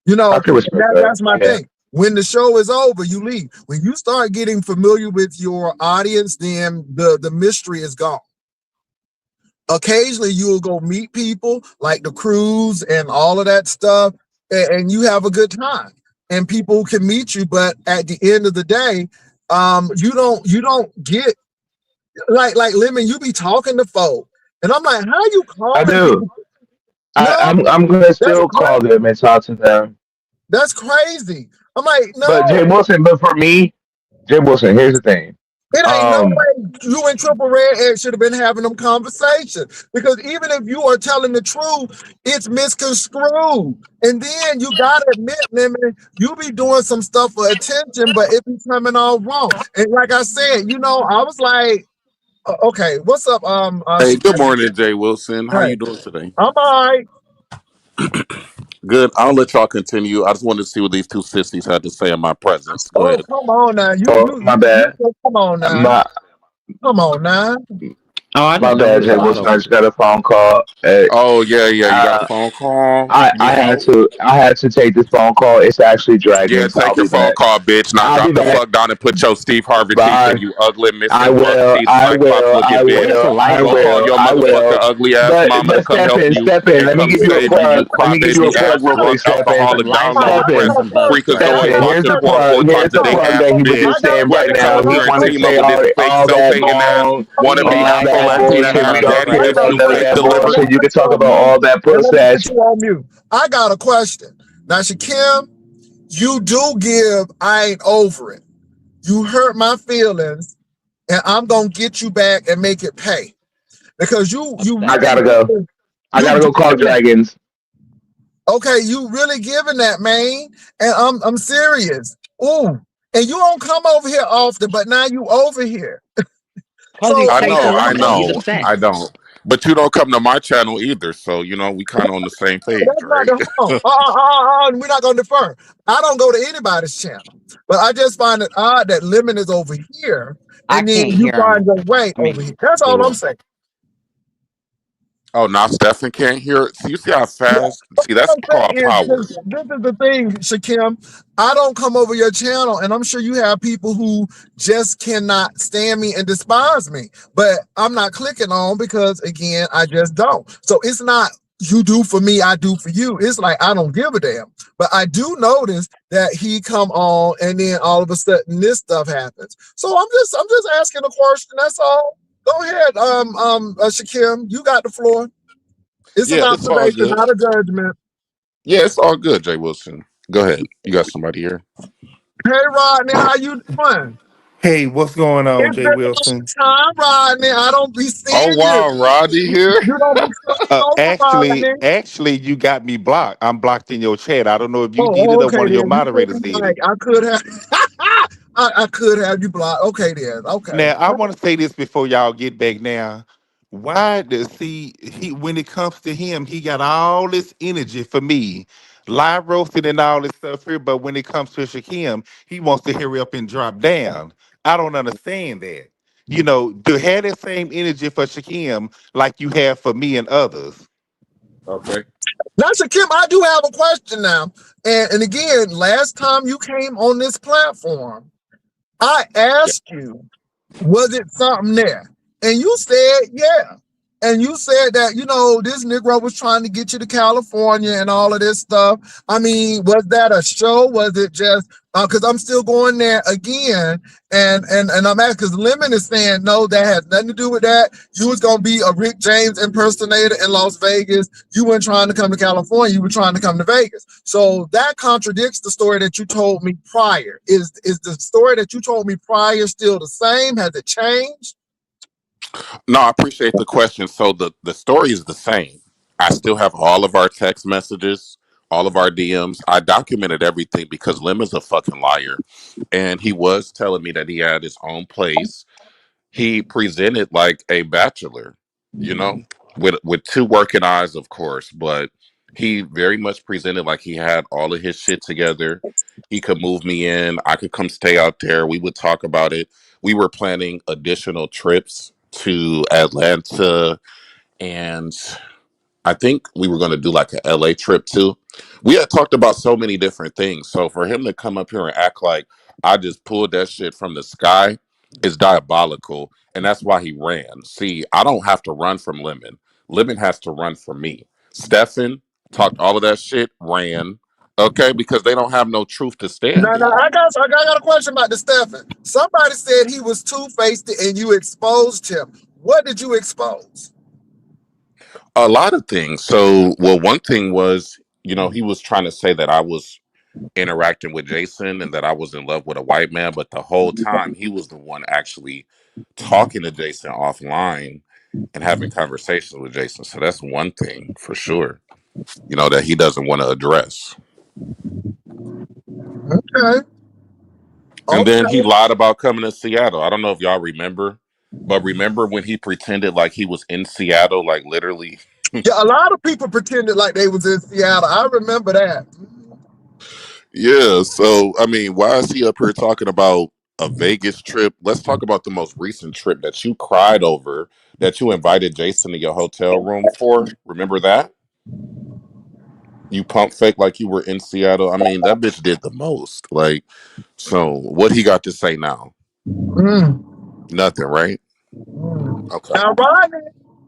I can respect that. That's my Yeah. thing. When the show is over, you leave. When you start getting familiar with your audience, then the mystery is gone. Occasionally, you'll go meet people like the crews and all of that stuff, and you have a good time. And people can meet you, but at the end of the day, you don't get like Lemon. You be talking to folk, and I'm like, how you I calling do. people? No, I'm gonna that's still call crazy. them and talk to them. That's crazy. I'm like, But Jay no. Wilson, but for me, Jay Wilson, here's the thing. It ain't no Um, way you and Triple Red Egg should have been having them conversations. Because even if you are telling the truth, it's misconstrued. And then you gotta admit, Lemon, you be doing some stuff for attention, but it be coming all wrong. And like I said, I was like, okay, what's up? Hey, good Shaquille? morning, Jay Wilson. How Hey, you doing today? I'm all right. Good. I'll let y'all continue. I just wanted to see what these two sissies had to say in my presence. Go Oh, ahead. come on now. oh, my bad. Come on now. My Come on now. Oh, I my didn't know he bad, was Jay a Wilson. I just moderator. got a phone call. Oh yeah, yeah. You got a Uh, phone call. I You had know. to take this phone call. It's actually Yeah, Dragons. I'll take your be phone back. call, bitch. Now I'll be drop the back. fuck down and put your Steve Harvey teeth in, Bye. you ugly I missing front will. teeth I cyclops will. looking I What is bitch. a will. I Go call will. your lipo? I motherfucker will. ugly ass But mama to come help Stephen, you Stephen, and let me come give you a save you, you plug. Let me give you a crybaby plug ass real quick, drunk Stephen. Some alcoholic lipo downright and Stephen, some racist bug freakazoid Stephen, spray. here's the pocket pussy plug. boy Here's the Tonsillic plug ass that he was bitch. just saying Why right you now. sitting He here and wanted to team say up with this fake all self that hating ass long, wannabe all Afro that Latina bullshit having talk. daddy Care bitch about you none of fake that delivery. bullshit. You can talk On about mute. all that And let pussy me ass. put you on mute. I got a question. Now, Shakim, you do give, I ain't over it. You hurt my feelings, and I'm gonna get you back and make it pay. Because you I Thank really gotta you. go. I you gotta go call giving that. Dragons. Okay, you really giving that, man. And I'm serious. Ooh. And you don't come over here often, but now you over here. Because he's So chasing I women. He's know, I obsessed. don't. But you don't come to my channel either, so we kind of on the same page, that's not right? the hold on. We're not gonna defer. I don't go to anybody's channel. But I just find it odd that Lemon is over here I and then can't you hear him. find your way I over mean, here. That's all I'm cool. saying. Oh, now Stefan can't hear it. See, you see how Yeah, fast? See, what that's I'm called saying is power. this is the thing, Shakim. I don't come over your channel, and I'm sure you have people who just cannot stand me and despise me. But I'm not clicking on because again, I just don't. So it's not you do for me, I do for you. It's like I don't give a damn. But I do notice that he come on, and then all of a sudden this stuff happens. So I'm just asking a question. That's all. Go ahead, Shakim. You got the floor. It's an Yeah, it's all observation, good. not a judgment. Yeah, it's all good, Jay Wilson. Go ahead. You got somebody here. Hey, Rodney, how you doing? Hey, what's going on, It's Jay been a Wilson? long time, Rodney. I don't be Oh seeing you. wow, Rodney here. You don't be coming over, Actually, Rodney. actually, you got me blocked. I'm blocked in your chat. I don't know if you did Oh, it or okay one of your then. You moderators seem did like it. I could have. I could have you blocked. Okay then. Okay. Now, I want to say this before y'all get back. Now, why does he when it comes to him, he got all this energy for me, live roasted and all this stuff here. But when it comes to Shakim, he wants to hurry up and drop down. I don't understand that. You know, to have that same energy for Shakim like you have for me and others. Okay. Now, Shakim, I do have a question now. And again, last time you came on this platform, I Yeah. asked you, was it something there? And you said, yeah. And you said that, this Negro was trying to get you to California and all of this stuff. I mean, was that a show? Was it just because I'm still going there again? And I'm asking because Lemon is saying, no, that has nothing to do with that. You was gonna be a Rick James impersonator in Las Vegas. You weren't trying to come to California, you were trying to come to Vegas. So that contradicts the story that you told me prior. Is the story that you told me prior still the same? Has it changed? No, I appreciate the question. So the story is the same. I still have all of our text messages, all of our DMs. I documented everything because Lemon's a fucking liar, and he was telling me that he had his own place. He presented like a bachelor, you know, with two working eyes, of course, but he very much presented like he had all of his shit together. He could move me in. I could come stay out there. We would talk about it. We were planning additional trips to Atlanta, and I think we were going to do like a LA trip too. We had talked about so many different things. So for him to come up here and act like I just pulled that shit from the sky is diabolical. And that's why he ran. See, I don't have to run from Lemon. Lemon has to run from me. Stefan talked all of that shit, ran. Okay, because they don't have no truth to stand No, in. I got a question about the Stefan. Somebody said he was two-faced and you exposed him. What did you expose? A lot of things. So, well, one thing was, he was trying to say that I was interacting with Jason and that I was in love with a white man, but the whole time he was the one actually talking to Jason offline and having conversations with Jason. So that's one thing for sure, that he doesn't want to address. Okay. And then he Okay. lied about coming to Seattle. I don't know if y'all remember, but remember when he pretended like he was in Seattle, like literally. Yeah, a lot of people pretended like they was in Seattle. I remember that. Yeah, so I mean, why is he up here talking about a Vegas trip? Let's talk about the most recent trip that you cried over, that you invited Jason to your hotel room for. Remember that? You pump fake like you were in Seattle. I mean, that bitch did the most. Like, so what he got to say now? Mm. Nothing, right? Okay. Now, Rodney,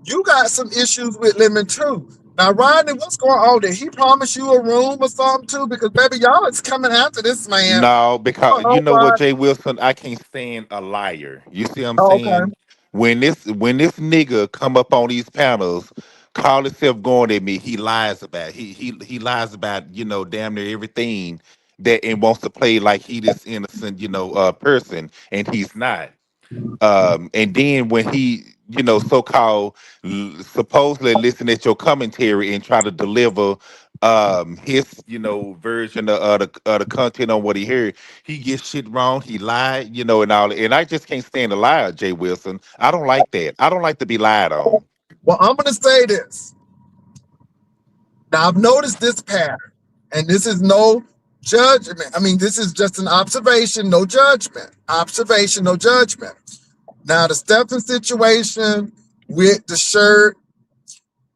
you got some issues with Lemon too. Now, Rodney, what's going on? Did he promise you a room or something too? Because baby, y'all is coming after this man. No, because Oh, you know what, Rodney. Jay Wilson, I can't stand a liar. You see what I'm Oh, saying? okay. When this nigga come up on these panels, call himself going at me, he lies about he lies about damn near everything that and wants to play like he this innocent person and he's not. And then when he so-called supposedly listen at your commentary and try to deliver his version of the content on what he heard, he gets shit wrong, he lied, and all, and I just can't stand a liar, Jay Wilson. I don't like that. I don't like to be lied on. Well, I'm gonna say this. Now, I've noticed this pattern, and this is no judgment. I mean, this is just an observation, no judgment. Observation, no judgment. Now, the Stephen situation with the shirt,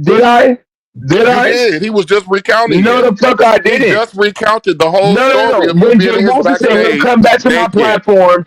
Did I? Did You I? did. He was just recounting No, it. the fuck I He didn't. just recounted the whole No, no, story no. of you When being Jay in his Wilson said he'll backstage come back to my naked. platform,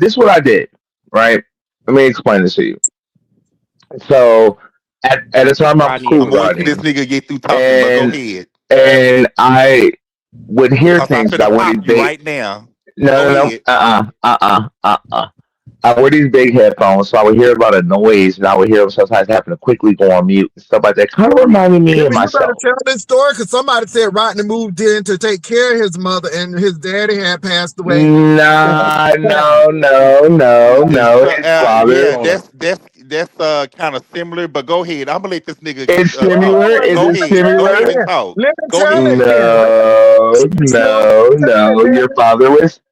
this is what I did, right? Let me explain this to you. So at the time I was Rodney, cool I'm with gonna wait till this Rodney, nigga get through talking, but go and ahead. I would hear Cause I'm things finna that were pop these you big right now. no Go no no ahead. I wear these big headphones, so I would hear a lot of noise, and I would hear them sometimes having to quickly go on mute and stuff like that. Kind of reminded me Yeah, of but you better myself. tell this story because somebody said Rodney moved in to take care of his mother and his daddy had passed away. Nah, no. His Yeah, father. that's kind of similar, but go ahead. I'm gonna let this nigga It's talk. similar. Is Go it ahead. Go ahead similar? and talk. Let me Go tell ahead. it then. No, No, let me tell it no. then. Your father was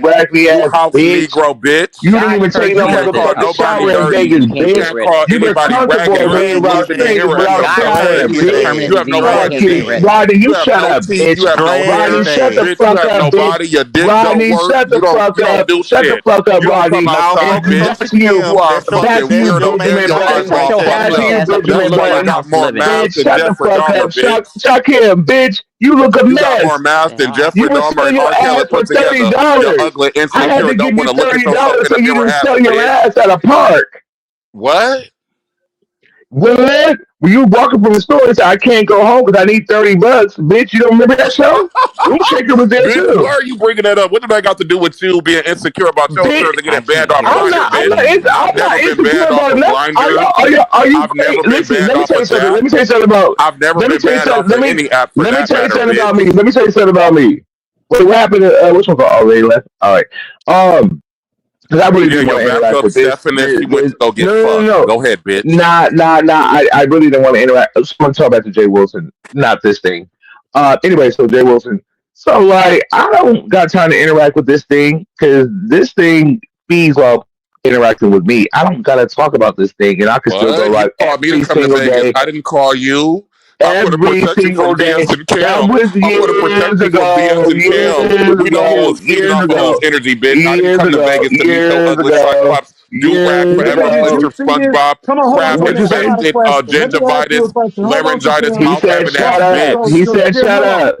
dirty, raggedy You ass house bitch. Negro, bitch. You didn't God even take turned no you You can't into call a motherfucking nobody shower in permanent dirty. Z. You Vegas, can't You get bitch. can't rid of call it. You've been anybody comfortable raggedy You're being bitch. around You you shouldn't even strangers interact without with God you. turned trying, you You into bitch. you permanent have Z. no You mouth can't to get Rodney, rid of speak. it. Rodney, you You have shut no up, teeth. You bitch. have no Rodney, hair. shut the Transhay. Bitch, you fuck have up, no bitch. body. Your dick don't Rodney, work. shut the fuck You don't up. do Shut the shit. fuck up, You don't come Rodney. Now outside, And talk back to bitch. to you. Kim. You are That's your Back fucking to you, that's your weirdo. main Benjamin Your Shut Button. shut eyebrows your conversation. Back to ugly puffing you, up. ass up and That go Benjamin live boy in a done Button. got house to more live in. mouth Bitch, than shut the Jeffrey fuck Dahmer, up. bitch. Chuck him, bitch. You look a What You got mess. more the mouth than hell? You Jeffrey were Dahmer selling and your R. Kelly ass for put $30. together. You ugly, I had insecure, to don't give you want to look at yourself $30 in so the you mirror didn't ass sell your bitch. ass at a park. What? When you walking from the store and say, I can't go home because I need $30, bitch. You don't remember that show? Them chicken was there Bitch, why too. are you bringing that up? What did I got to do with you being insecure about your Bitch, appearance and I getting banned can't off hear a Grinder, I'm bitch? not, thing. I've I'm not never been insecure banned off about of nothing. Grinder. Are you I've crazy? never been Listen, banned let me off tell you of something. Let that. me tell you something about, I've never let me been tell you banned something. off of any app for Let me that tell you matter, something about me. bitch. Let me tell you something about me. What happened to, what's one called? Oh, they left. All right. Because I really Yeah, didn't your want to interact backup with this. Steph, and then she went to go get No, no, no, fucked. no. Go ahead, bitch. Nah. I really didn't want to interact. I just want to talk about to Jay Wilson, not this thing. Anyway, so Jay Wilson. So like, I don't got time to interact with this thing because this thing feeds off interacting with me. I don't gotta talk about this thing, and I can still go What? You live called me to every come to single Vegas. day, I didn't call you. I put a every protection single from day. BS and That Kim. was I put a years protection from ago, BS and Kim. years We know who ago, was feeding years off of whose ago, energy, bitch. I didn't years come to ago, Vegas to meet your years ugly ago, Cyclops, do-rag, years But forever Vegas, ago. you blister, see this? SpongeBob, Come on, hold on, crab wait a What'd you minute. I say? got a infested, question. Let me ask you a gingivitis, question. Hold on, laryngitis, Kim. He mouth said, having "Shut ass up." So, bitch. He said, Kim, "Shut hold on. up."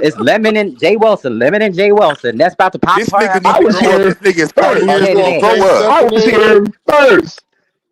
It's Lemon and Jay Wilson. Lemon and Jay Wilson. That's about to pop This her nigga ass need I to off was the grow up. stage. here This nigga is first. first. Who This is Dead nigga gonna need to ass. pay grow up. I was stepping in? here first.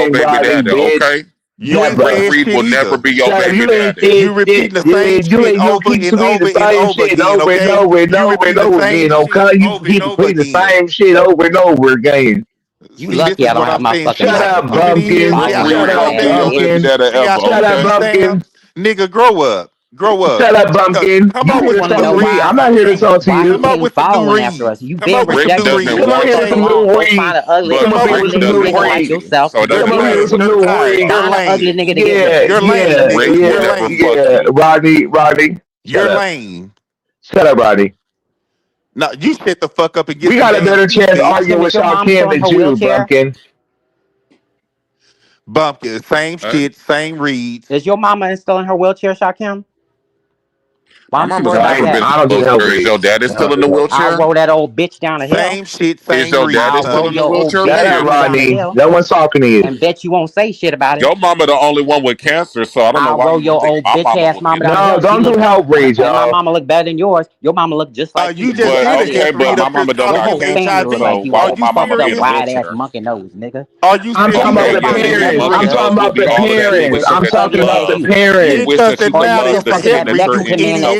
your anything, baby Rodney, daddy, bitch. okay? You ain't Never. Willie said Reed shit will never either. be your Shut up. baby You ain't daddy. You did, repeating the you same ain't, you shit ain't, you over keep and repeating over the and same over shit again, over and okay? over and You over and repeating the over same again, shit okay? You over and keep over repeating the again. same shit over and over again. You See, this lucky is I don't what have I'm my saying. fucking See Shut how you up, microphone. coming You in? Bumpkin. See Rick how phone you Reed Shut having coming up, won't in ass be your now? bitch. baby Bumpkin. daddy See how ever, Shut up, coming okay? in now? Bumpkin. Nigga, grow up. Grow Shut up. up, Bumpkin. Come You up here I with to some want to talk new know to me? I'm why not reads. here to talk to why he you. Come up ain't with some new following after us. reads. You Come been up with Rick some new rejecting doesn't me. Come reads, up want here with okay? some Now new go find reads. an ugly but Come up here Come with Rick ugly some nigga new doesn't like want reads. you. yourself So to get that's Come with. up here with on, some good. new Kai. reads. Find an ugly nigga to get with. Yeah, You're lame, yeah, nigga. Rick will You're yeah, never lame. fuck yeah. you. Rodney. Shut You're up. lame. Shut up, Rodney. No, you shut the fuck up and get We some got a damn better peace, chance bitch. arguing Bumpkin, is with your Shaw mom Kim still in than her you, wheelchair? Bumpkin. Bumpkin, same Huh? shit, same reads. Is your mama still in her wheelchair, Shakim? Why My don't you mama's worry No, about never that? been in I a don't do health wheelchair. Is your reads. daddy I still don't in do the health I'll reads. wheelchair? roll that old bitch down the hill. Same shit, Is same your daddy reads, I'll still roll huh? in the your old wheelchair, Shut bitch up, period? mama down the Rodney. hill No one's talking to you. and bet you won't say shit about it. Your mama the only one with cancer, so I don't know I'll why roll you your think old my bitch mama ass will mama get down the No, hill. She don't do look, health reads, and my y'all. mama look better than yours. Your mama look just like You you, just nigga. But said That's a it. okay, history but of my mama don't Your talking got whole family HIV. cancer, look like so you why Are got would you my fucked mama up be in a serious? wide ass wheelchair? monkey nose, nigga. Are you I'm serious? talking You about Okay, the ain't yeah, been then in that parents. that monkey I'm real. talking nose will about be the all of that You dick parents. wish pussy I'm as that you talking ugly about as the love. you. You You ain't parents. wish cussed that you that Oh, could you loud still at love the the fucking hip that same read Beckham person you that man you and know idiot.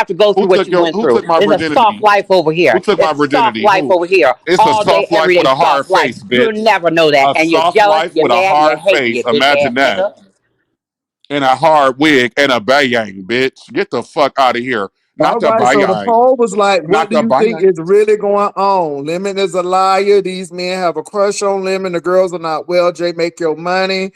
have to go through what you went Who through. took my It's a soft virginity? life over Who here. took my It's a soft virginity? life Who? over here. It's a All day, soft every life with day, a hard soft life. face, You'll bitch. never know that. A And you're soft jealous, life you're with a mad, you're hard hating, face. you bitch ass Imagine that. nigga. And a hard wig and a bayang, bitch. Get the fuck out of here. All Not the right, so the bayang. poll was like, what Not do the you think bayang. is really going on? Lemon is a liar. These men have a crush on Lemon. The girls are not well. Jay, make your money.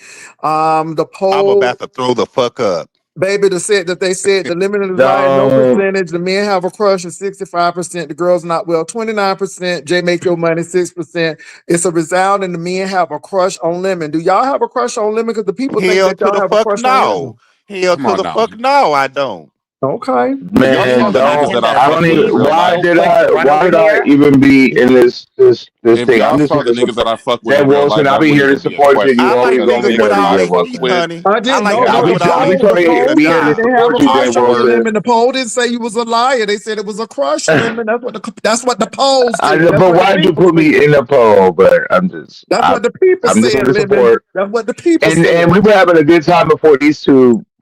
The I'm poll, about to throw the fuck up. baby, they said the Lemon is lying, no Don't. percentage. The men have a crush of 65%. The girls not well, 29%. Jay, make your money, 6%. It's a resounding the men have a crush on Lemon. Do y'all have a crush on Lemon? Because the people think Hell that to y'all the have a fuck crush on Lemon. no. Hell Come to on the now. fuck no, I don't. Okay. But y'all Man, saw the I niggas don't. can that I I fuck don't with in even. receive real Why no life. did question. I? Run Why over did I here. even be in this If thing? I'm y'all just saw here the to niggas that support. I fuck with Jay in real Wilson, life, I'll that be wouldn't here to even be a support you. question. You I always like Because the gonna be niggas there with niggas for that all Jay I their fuck teeth, Wilson. with, honey. I I didn't like know. Yeah, niggas No, the with all I'll be their poll, trying the teeth to poll and be here said to they die. didn't have support a you, Jay crush on Wilson. Lemon. The poll didn't say you was a liar. They said it was a crush, Lemon. That's what the poll I said. know, That's but what the why'd you people put said. me in the poll? But That's what the people I'm just said, here to Lemon. support. That's what the people And said. we were having a good time before these two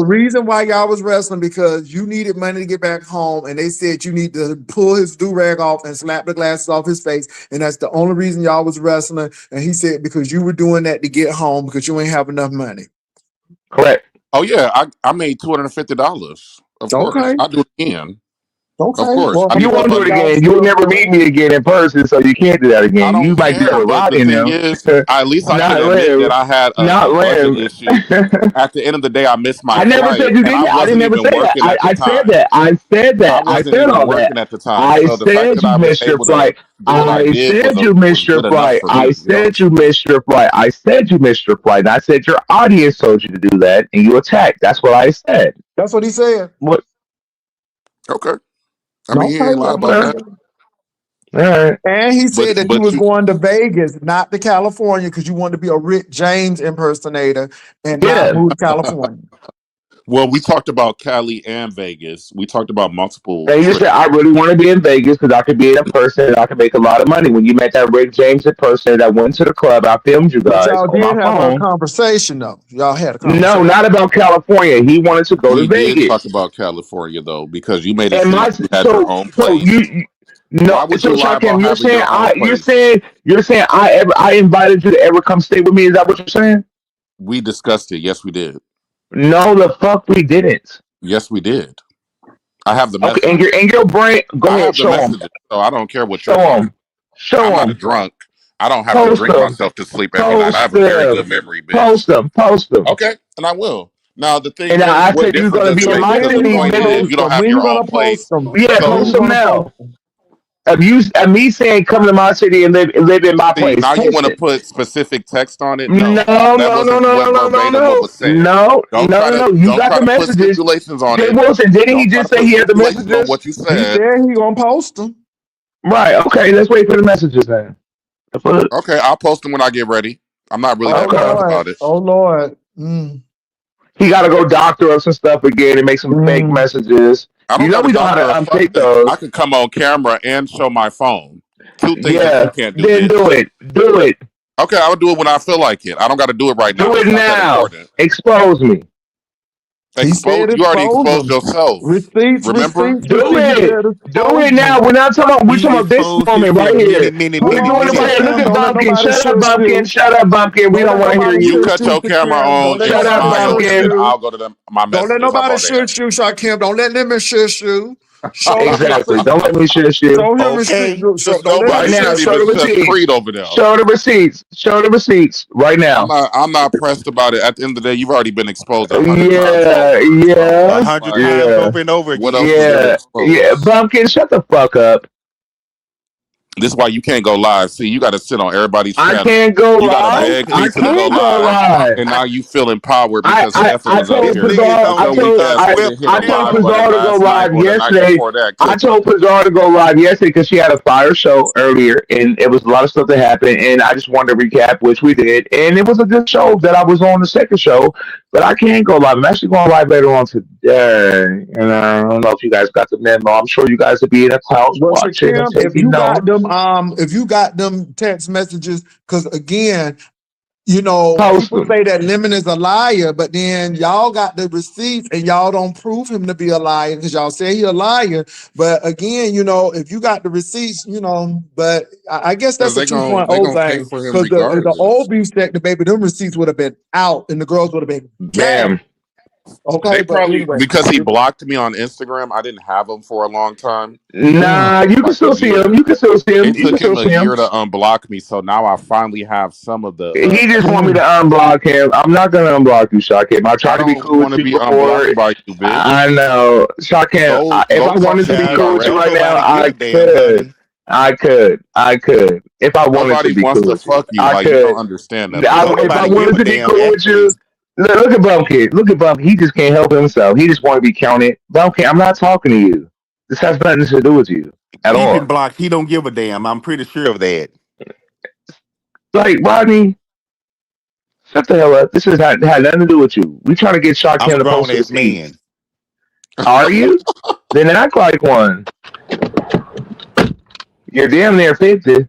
the reason why y'all was wrestling because you needed money to get back home, and they said you need to pull his do rag off and slap the glasses off his face, and that's the only reason y'all was wrestling. And he said because you were doing that to get home because you ain't have enough money. Correct. Oh yeah, I made $250. Of course, Okay. I'll do it again. Okay, Of course, well, I You need the won't do it money. y'all again. You will still never cool. meet me again in person, so you can't do that I again. don't You might do that care, with but the Rodney thing now. is, at least I can Not admit that Lim. I had a Not budget Lim. issue. At the end of the day, I missed my I never flight, said you and I didn't. I didn't wasn't never even say that. working at the I said time. that. I said I that. I wasn't said even all that. working at the time. I So the fact said that you I was missed your able to flight. do what I I did said you was missed your good enough flight. for I me. You know what I'm said you saying? missed your flight. I said you missed your flight. And I said your audience told you to do that, and you attacked. That's what I said. That's what he said. What? Okay. I mean, No, he okay, ain't lie well, about Okay. that. All right. and he said that you But was you, going to Vegas, not to California, because you wanted to be a Rick James impersonator and not Yeah. move to California. well, we talked about Cali and Vegas. We talked about multiple And you said trips. I really want to be in Vegas because I could be in person and I could make a lot of money. When you met that Rick James in person that went to the club, I filmed you But guys y'all on did my have a phone. conversation, though. Y'all had a No, conversation. not about California. He wanted to go to We did talk Vegas. about California though, because you made it And seem my like you had your own place. no, Why would so you lie Shakim, about having your own place? you're saying I invited you to ever come stay with me. Is that what you're saying? We discussed it. Yes, we did. No, the fuck we didn't. Yes, we did. I have the Okay, messages. and your brain, go I ahead, have the show them, messages, so I don't care what show you're talking them, about. show I'm not a them, drunk. I don't have to post drink them, myself to sleep every night. I post have a very good them, memory, bitch. post them, post them. Okay, and I will. Now the thing And is, I what said you're difference gonna does it be So in make? my when Because the you city gonna point is, living. you post don't them? have When you your gonna own post place. them? Yeah, When post you So them gonna now. post them? Of me saying come to my city and live in my see, place. now you Post want to it. put specific text on it. No, No, no, that no, no, wasn't what no, no, verbatim what no, was said. no, Don't no, try no, to no. You don't got try the to put messages. stipulations on Jay it. Wilson, didn't he Don't try to just say put he had the stipulations on messages? what you He said. said he gonna post them. Right. Okay. Let's wait for the messages then. The fuck? Okay, I'll post them when I get ready. I'm not really Oh that Okay. pressed Lord, about it. oh Lord. Mm, He got to go doctor up some stuff again and make some fake mm. messages. I You don't know got a we know how doctor to or fuck take thing. I those. could come on camera and show my phone. Two things that you Yeah. can't do, Then do bitch. it. Do it. Okay, I'll do it when I feel like it. I don't got to do it right Do now. it It's not that now. important. Expose me. He said You already expose exposed them. yourself. Receipts, Remember? receipts, Do receipts. He it. said Do expose it them. now. We're not talking about. We're He talking about this exposed moment right himself here. many, many, Hold We're many, on, doing it many right here. Look Shakim. at Don't let times. Bumpkin. nobody Shut up, shush Bumpkin. you. Shut up, Bumpkin. We Don't don't let want to hear nobody You you. shush cut you, your camera Shakim. Don't on let and Shut up, nobody smile, shush and Bumpkin. you. I'll go to my Don't let messages. How nobody about shush you, Shakim. Don't let them shush you. Show the Exactly. receipts. Don't let me shush you. Show him Okay. receipts. that? Don't let him Right Nobody now, should shush show even the you. shush receipts. Creed over there. Show the receipts. Show the receipts right now. I'm not pressed about it. At the end of the day, you've already been exposed 100 times Yeah, over. So A yeah, it's hundred like, times yeah, over and over what else is again. there to yeah. expose? Bumpkin, shut the fuck up. This is why you can't go live. See, you got to sit on everybody's I channel. can't go You got to live. beg I Okay, people to go can't go I, live, live. and I, now you feel empowered I, because I, Stefan I was up told this here nigga is Pizarro, on with I your the weak told ass I, didn't Swift hit I a told live River. button Pizarro to go last night live or the night yesterday. before that. I Could you? told Pizarro to go live yesterday because she had a fire show earlier, and it was a lot of stuff that happened, and I just wanted to recap, which we did, and it was a good show that I was on the second show, but I can't go live. I'm actually going live later on today, and I don't know if you guys got the memo. I'm sure you guys will be in the clouds Well, watching and Shakim, taking notes. if you got them text messages, because again, you know, Post people them. say that Lemon is a liar, but then y'all got the receipts and y'all don't prove him to be a liar because y'all say he a liar. But again, you know, if you got the receipts, you know, but I guess Because that's a they 2.0 gonna pay thing for him because the regardless. old beef stack, the baby, them receipts would have been out and the girls would have been gay. Bam. Okay, They but probably anyway, because he blocked me on Instagram. I didn't have him for a long time. mm, Nah, you can Like a still see him. year. You can still see him. It You can took him still a see year him. to unblock me, so now I finally have some of the. He just want me to mm. unblock him. I'm not gonna unblock you, Shakim. I I tried to be don't cool want with to you be before. unblocked by you, bitch. I know, Shakim. If Go I talk wanted to to be me Child, cool with you don't right directly. now, nobody give I a damn, could. honey. I could. I could. If I wanted to Nobody be wants cool to with you, fuck you. I Like you don't could. understand that. That's Don't all. If I nobody give wanted a to be damn, cool with actually. you, look at Bumpkins. Look at Bump. He just can't help himself. He just want to be counted. Bumpkin, I'm not talking to you. This has nothing to do with you at Keep all. him blocked. He don't give a damn. I'm pretty sure of that. Like Rodney, shut the hell up. This had nothing to do with you. We trying to get I'm Shakim a to grown post the ass man. receipts. Are you? Then act like one. You're damn near 50.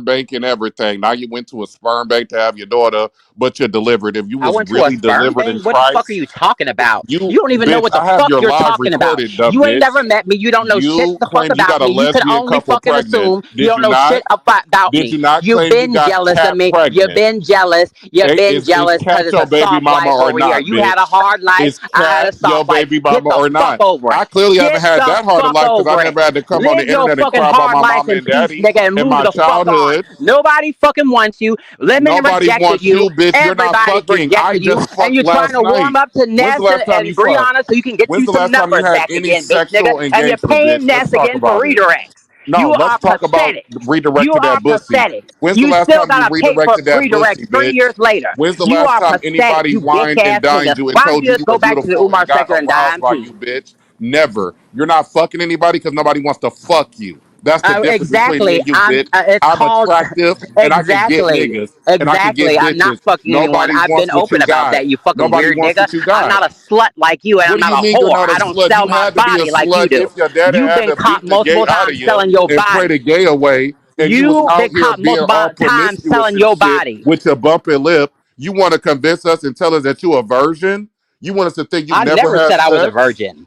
sperm bank and everything. Now you went to a sperm bank to have your daughter, but you're delivered. If you I was went to a really sperm delivered in bank. What the fuck are Christ, you talking about? you You don't even know bitch, what the I have fuck your you're live talking about. recorded, dumb You ain't bitch. never met me. You don't know shit You the fuck claimed you about got a me. You can lesbian only couple fucking pregnant. assume you Did don't you know not? shit about Did me. you not You've claim you been got jealous of Cat me. You've pregnant? been jealous. You've been Is jealous because Cat it's your a baby soft mama life or over here. not, You had bitch? a hard life. Is I had a Cat your soft life. baby Get mama the or fuck not? over it. I clearly haven't Get had the that hard of fuck life because I over it. never had to come on the Live your internet and fucking cry about hard my life mama in and peace, daddy nigga, and and move my the fuck on. childhood. Nobody fucking wants you. Lemon Nobody rejected wants you. you, bitch. You're not Everybody fucking. I rejected you, just and fucked you're trying last to warm night. up to When's the Ness last time you and fucked? Brianna so you can get When's you the some last time you numbers had back any again, bitch, nigga. sexual And you're engagement, paying bitch? Let's Ness talk again for about it. redirects. No, You let's are talk about pathetic. You redirecting are that pussy. pathetic. When's the You last still time you gotta pay for redirected that redirects pussy, 3 years bitch? later. When's the You last are time pathetic, anybody you bitch wined and ass dined nigga. you and Why don't told you you you just were go back to the beautiful and Umar got sector and die aroused in by you, peace? bitch? Never. You're not fucking anybody because nobody wants to fuck you. That's the difference between me Exactly. and you, I'm. bitch. It's I'm called. attractive and I can get Exactly. niggas and I can Exactly. get I'm not bitches. fucking anyone. Nobody I've been wants what open you about got. that. You fucking Nobody weird wants nigga. what you I'm got. not a slut like you, and What I'm do not you a mean you're whore. not a I don't slut? sell You my had to be a body like you slut do. if your daddy You've had been to caught beat the multiple gay out of times you selling your and pray the body. gay away, and you was You've out been here caught being multiple all times promiscuous selling and your shit body. with your bumpy lip. You want to convince us and tell us that you a virgin? You want us to think you I never never had said I was a sex? virgin.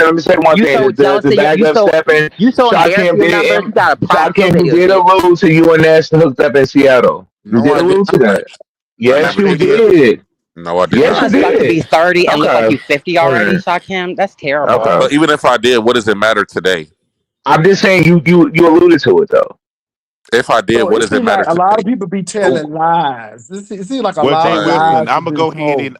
listen. Let me say one You thing. so The jealous of your, back you up so stepping, you so embarrassed Shakim of your numbers. did. You got a private Shakim, you video, did bitch. allude to you and Ness hooked up in Seattle. You No, did I did allude to not. that. I Yes, never you did that. did. No, I did It Yes, you not. must suck to be did. 30 and look like Okay. you 50 already, Okay. Shakim. That's terrible. Okay. But even if I did, what does it matter today? I'm just saying you alluded to it though. If I did, So what it does it seems matter like a lot today? of people be Who? telling lies. It seems like a Well, lot Jay of But Wilson, lies are I'm gonna being go ahead told. and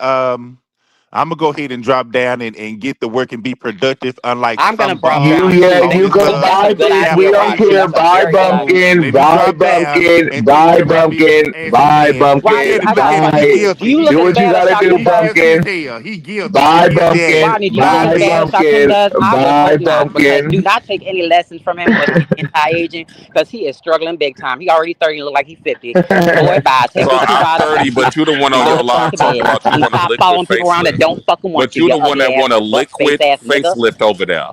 I'm gonna go ahead and drop down and get to work and be productive. Unlike I'm gonna some drop You down bums too. yeah, on That's you this go that's a buy good things. app We idea, don't Rodney. care. That's Rodney. a Buy very good So idea. bumpkin, let me buy drop down bumpkin, and take buy care of my business bumpkin, as a buy man. Look Rodney, at bumpkin, him. I Look got a at him. He question. buy. Do guilty. you He look Do as what you bad as gotta do, he Shakim does? guilty as bumpkin. hell. He guilty. He Buy guilty as bumpkin, Rodney, do you look I as buy bad as man. Shakim bumpkin, does? I would buy hope not, because do bumpkin. not take any lessons from him with anti-aging, because he is struggling big time. He already 30 and look like he's 50. Boy, bye. Take so them two I'm vitamins 30, but you the one and on go your fuck live to talking bed. about you And want a stop liquid following people around that facelift. don't fucking want But you, you you the one ugly that ass, want a butt face liquid ass nigga. facelift over there.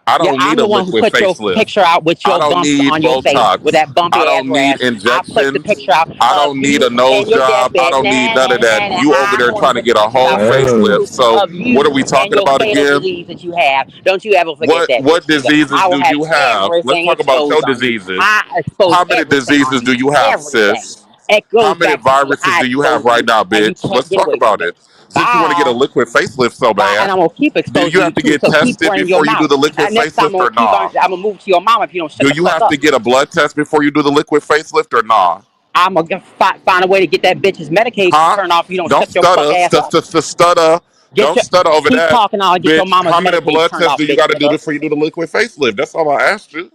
I Yeah, don't I'm need a the one who liquid put your facelift. picture out with I your don't bumps need on your face with Botox. that bumpy I ass don't need ass. I put the injections. picture out I of don't need you a nose and your job. I deathbed. don't need Nah, none of nah, that. nah, nah. You over I'm there the one who trying to put the get a picture whole out of Mm. you, facelift. So of what are you we and talking your about fatal again? disease that you have. Don't you ever forget that, What bitch, nigga. diseases I will do have you have? Let's everything talk about exposed your on you. diseases. I expose How many everything on diseases do you. you have, Everything. sis? It How goes many back to you. viruses I do you have expose right you, now, and you bitch? can't Let's get talk away from about it. it. Since you want to get a Bye. liquid facelift so Bye, and bad, I'm gonna keep do you exposing you have to too. get So keep tested running your before you do mouth. the liquid And next time facelift or nah? I'm gonna move to your mama if you don't shut Do the you fuck have up. to get a blood test before you do the liquid facelift or nah? I'm gonna find a way to get that bitch's Medicaid Huh? turned off if you don't Don't shut your fuck stutter. ass up. Stutter. Get Don't your stutter over keep that, talking. I'll get your bitch. mama's How many Medicaid blood turned tests off, do you bitch got to do nigga. before you do the liquid facelift? That's all I asked you.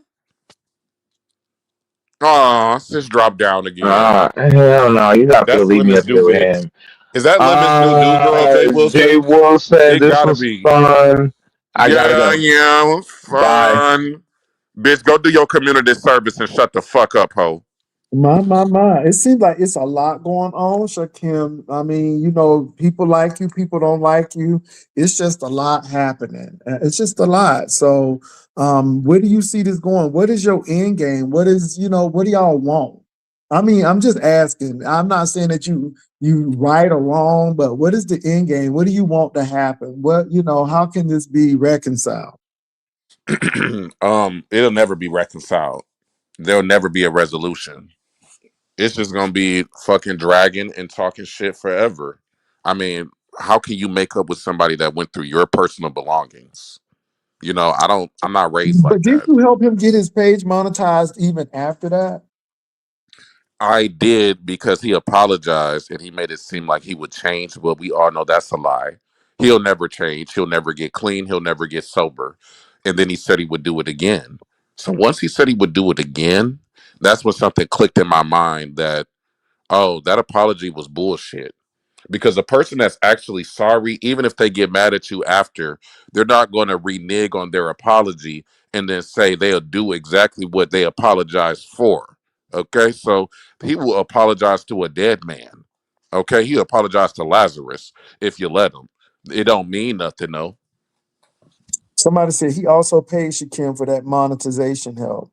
Aw, sis dropped down again. Hell no, you're not gonna That's leave me Lemon's up new here with bitch. him. Is that Lemon's new dude, girl, Jay Jay Wilson? Wilson, It this gotta was be. fun. I gotta Yeah, go. yeah, Bye. fun. Bitch, go do your community service and shut the fuck up, ho. My. It seems like it's a lot going on, Shakim. I mean, people like you, people don't like you. It's just a lot happening. It's just a lot. So, where do you see this going? What is your end game? What do y'all want? I mean, I'm just asking. I'm not saying that you right or wrong, but what is the end game? What do you want to happen? How can this be reconciled? It'll never be reconciled. There'll never be a resolution. It's just gonna be fucking dragging and talking shit forever. I mean, how can you make up with somebody that went through your personal belongings? I'm not raised But like didn't that. you help him get his page monetized even after that? I did because he apologized and he made it seem like he would change, but we all know that's a lie. He'll never change. He'll never get clean. He'll never get sober. And then he said he would do it again. So once he said he would do it again, that's when something clicked in my mind that, oh, that apology was bullshit. Because a person that's actually sorry, even if they get mad at you after, they're not going to renege on their apology and then say they'll do exactly what they apologized for. Okay, so he will apologize to a dead man. Okay, he apologized to Lazarus if you let him. It don't mean nothing, though. Somebody said he also paid Shakim for that monetization help.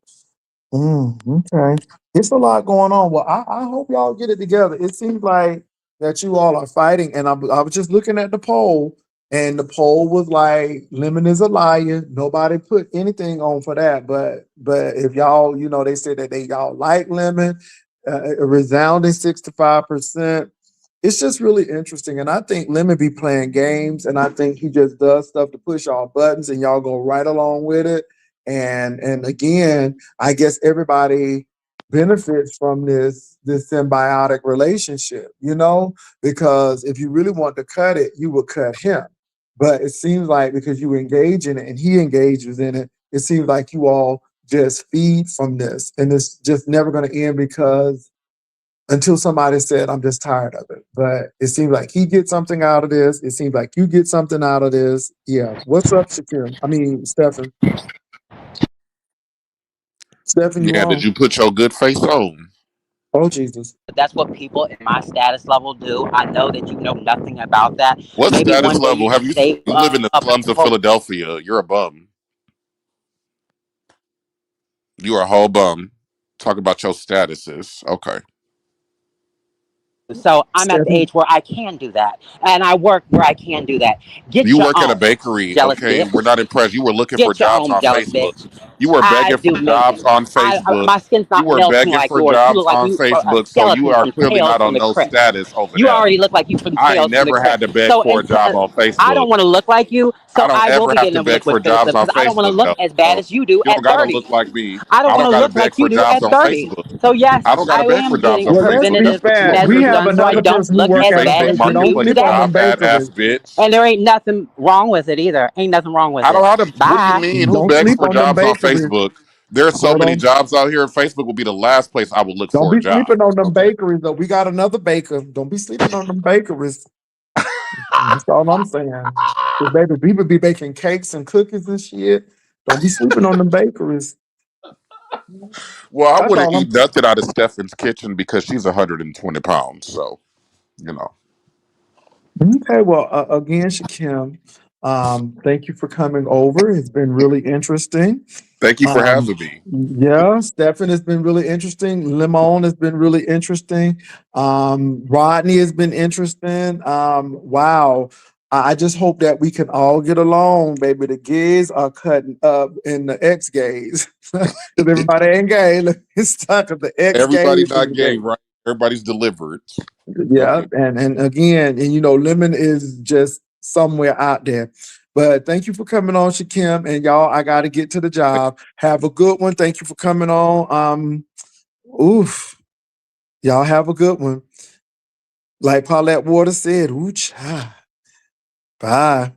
Okay. It's a lot going on. Well, I hope y'all get it together. It seems like that you all are fighting. And I was just looking at the poll, and the poll was like, Lemon is a liar. Nobody put anything on for that. But if y'all, they said that y'all like Lemon, a resounding 65%. It's just really interesting. And I think Lemon be playing games, and I think he just does stuff to push y'all buttons, and y'all go right along with it. And again, I guess everybody benefits from this symbiotic relationship, because if you really want to cut it, you would cut him. But it seems like because you engage in it and he engages in it, it seems like you all just feed from this, and it's just never going to end because until somebody said, I'm just tired of it. But it seems like he gets something out of this. It seems like you get something out of this. Yeah. What's up, Shakir? I mean, Stefan. Stefan, you Yeah, did on? you put your good face on? Oh, Jesus. That's what people in my status level do. I know that you know nothing about that. What Maybe status one day you level can have you? save You live in the up and slums of post. Philadelphia. You're a bum. You are a whole bum. Talk about your statuses. Okay. So I'm at the Stefan, age where I can do that, and I work where I can do that. Get You your work at a own, bakery, jealous okay? We're bitch. not impressed. You were looking for Get your jobs own, on jealous Facebook. bitch. You were I begging do for jobs amazing. on Facebook. My skin's You not were male skin begging like for yours. You jobs look like on you are a Facebook, so you skeleton are from clearly Tales not from on the no Crypt. status over You there. already look like you from I ain't Tales from the never had Crypt. to beg So for a job on I don't Facebook. want to look like you, I so don't I will ever be have getting to a beg liquid for jobs facelift on because I don't want to Facebook, look though. as bad as you do You don't at gotta 30. look like me. I don't I want don't to gotta look beg like you for do jobs at on 30. Facebook. So yes, I don't gotta I beg for am jobs getting on well, let's Facebook. be That's preventative what you fair. over We there measures have done so doing. I another don't person who look work as at a bad as Facebook you bakery. market Don't do place sleep on today. them job ad bakeries. ass bitch. And there ain't nothing wrong with it either. Ain't nothing wrong with I it. don't know how to. What do you Bye. mean? Who Don't begs sleep for on them jobs on bakeries. Facebook? There are so No, many don't jobs out here. Facebook will be the last place I would look don't for be a job. sleeping on them Okay. bakeries though. We got another baker. Don't be sleeping on them bakeries. That's all I'm saying. The baby people be baking cakes and cookies and shit. Don't be sleeping on them bakeries. Well, I That's wouldn't all I'm eat nothing out of Stefan's kitchen because she's 120 pounds. So, you know. Okay, well, again, Shakim, Thank you for coming over. It's been really interesting. Thank you for Um, having me. yeah, Stefan has been really interesting. Limon has been really interesting. Rodney has been interesting. Wow. I just hope that we can all get along, baby. The gays are cutting up in the ex gays. Because everybody ain't gay. It's stuck at the ex Everybody gays and not the gay, gays. right? Everybody's delivered. Yeah, Okay. and again, and Lemon is just somewhere out there. But thank you for coming on, Shakim, and y'all. I got to get to the job. Have a good one. Thank you for coming on. Oof, y'all have a good one. Like Paulette Waters said, ooh, child. Bye.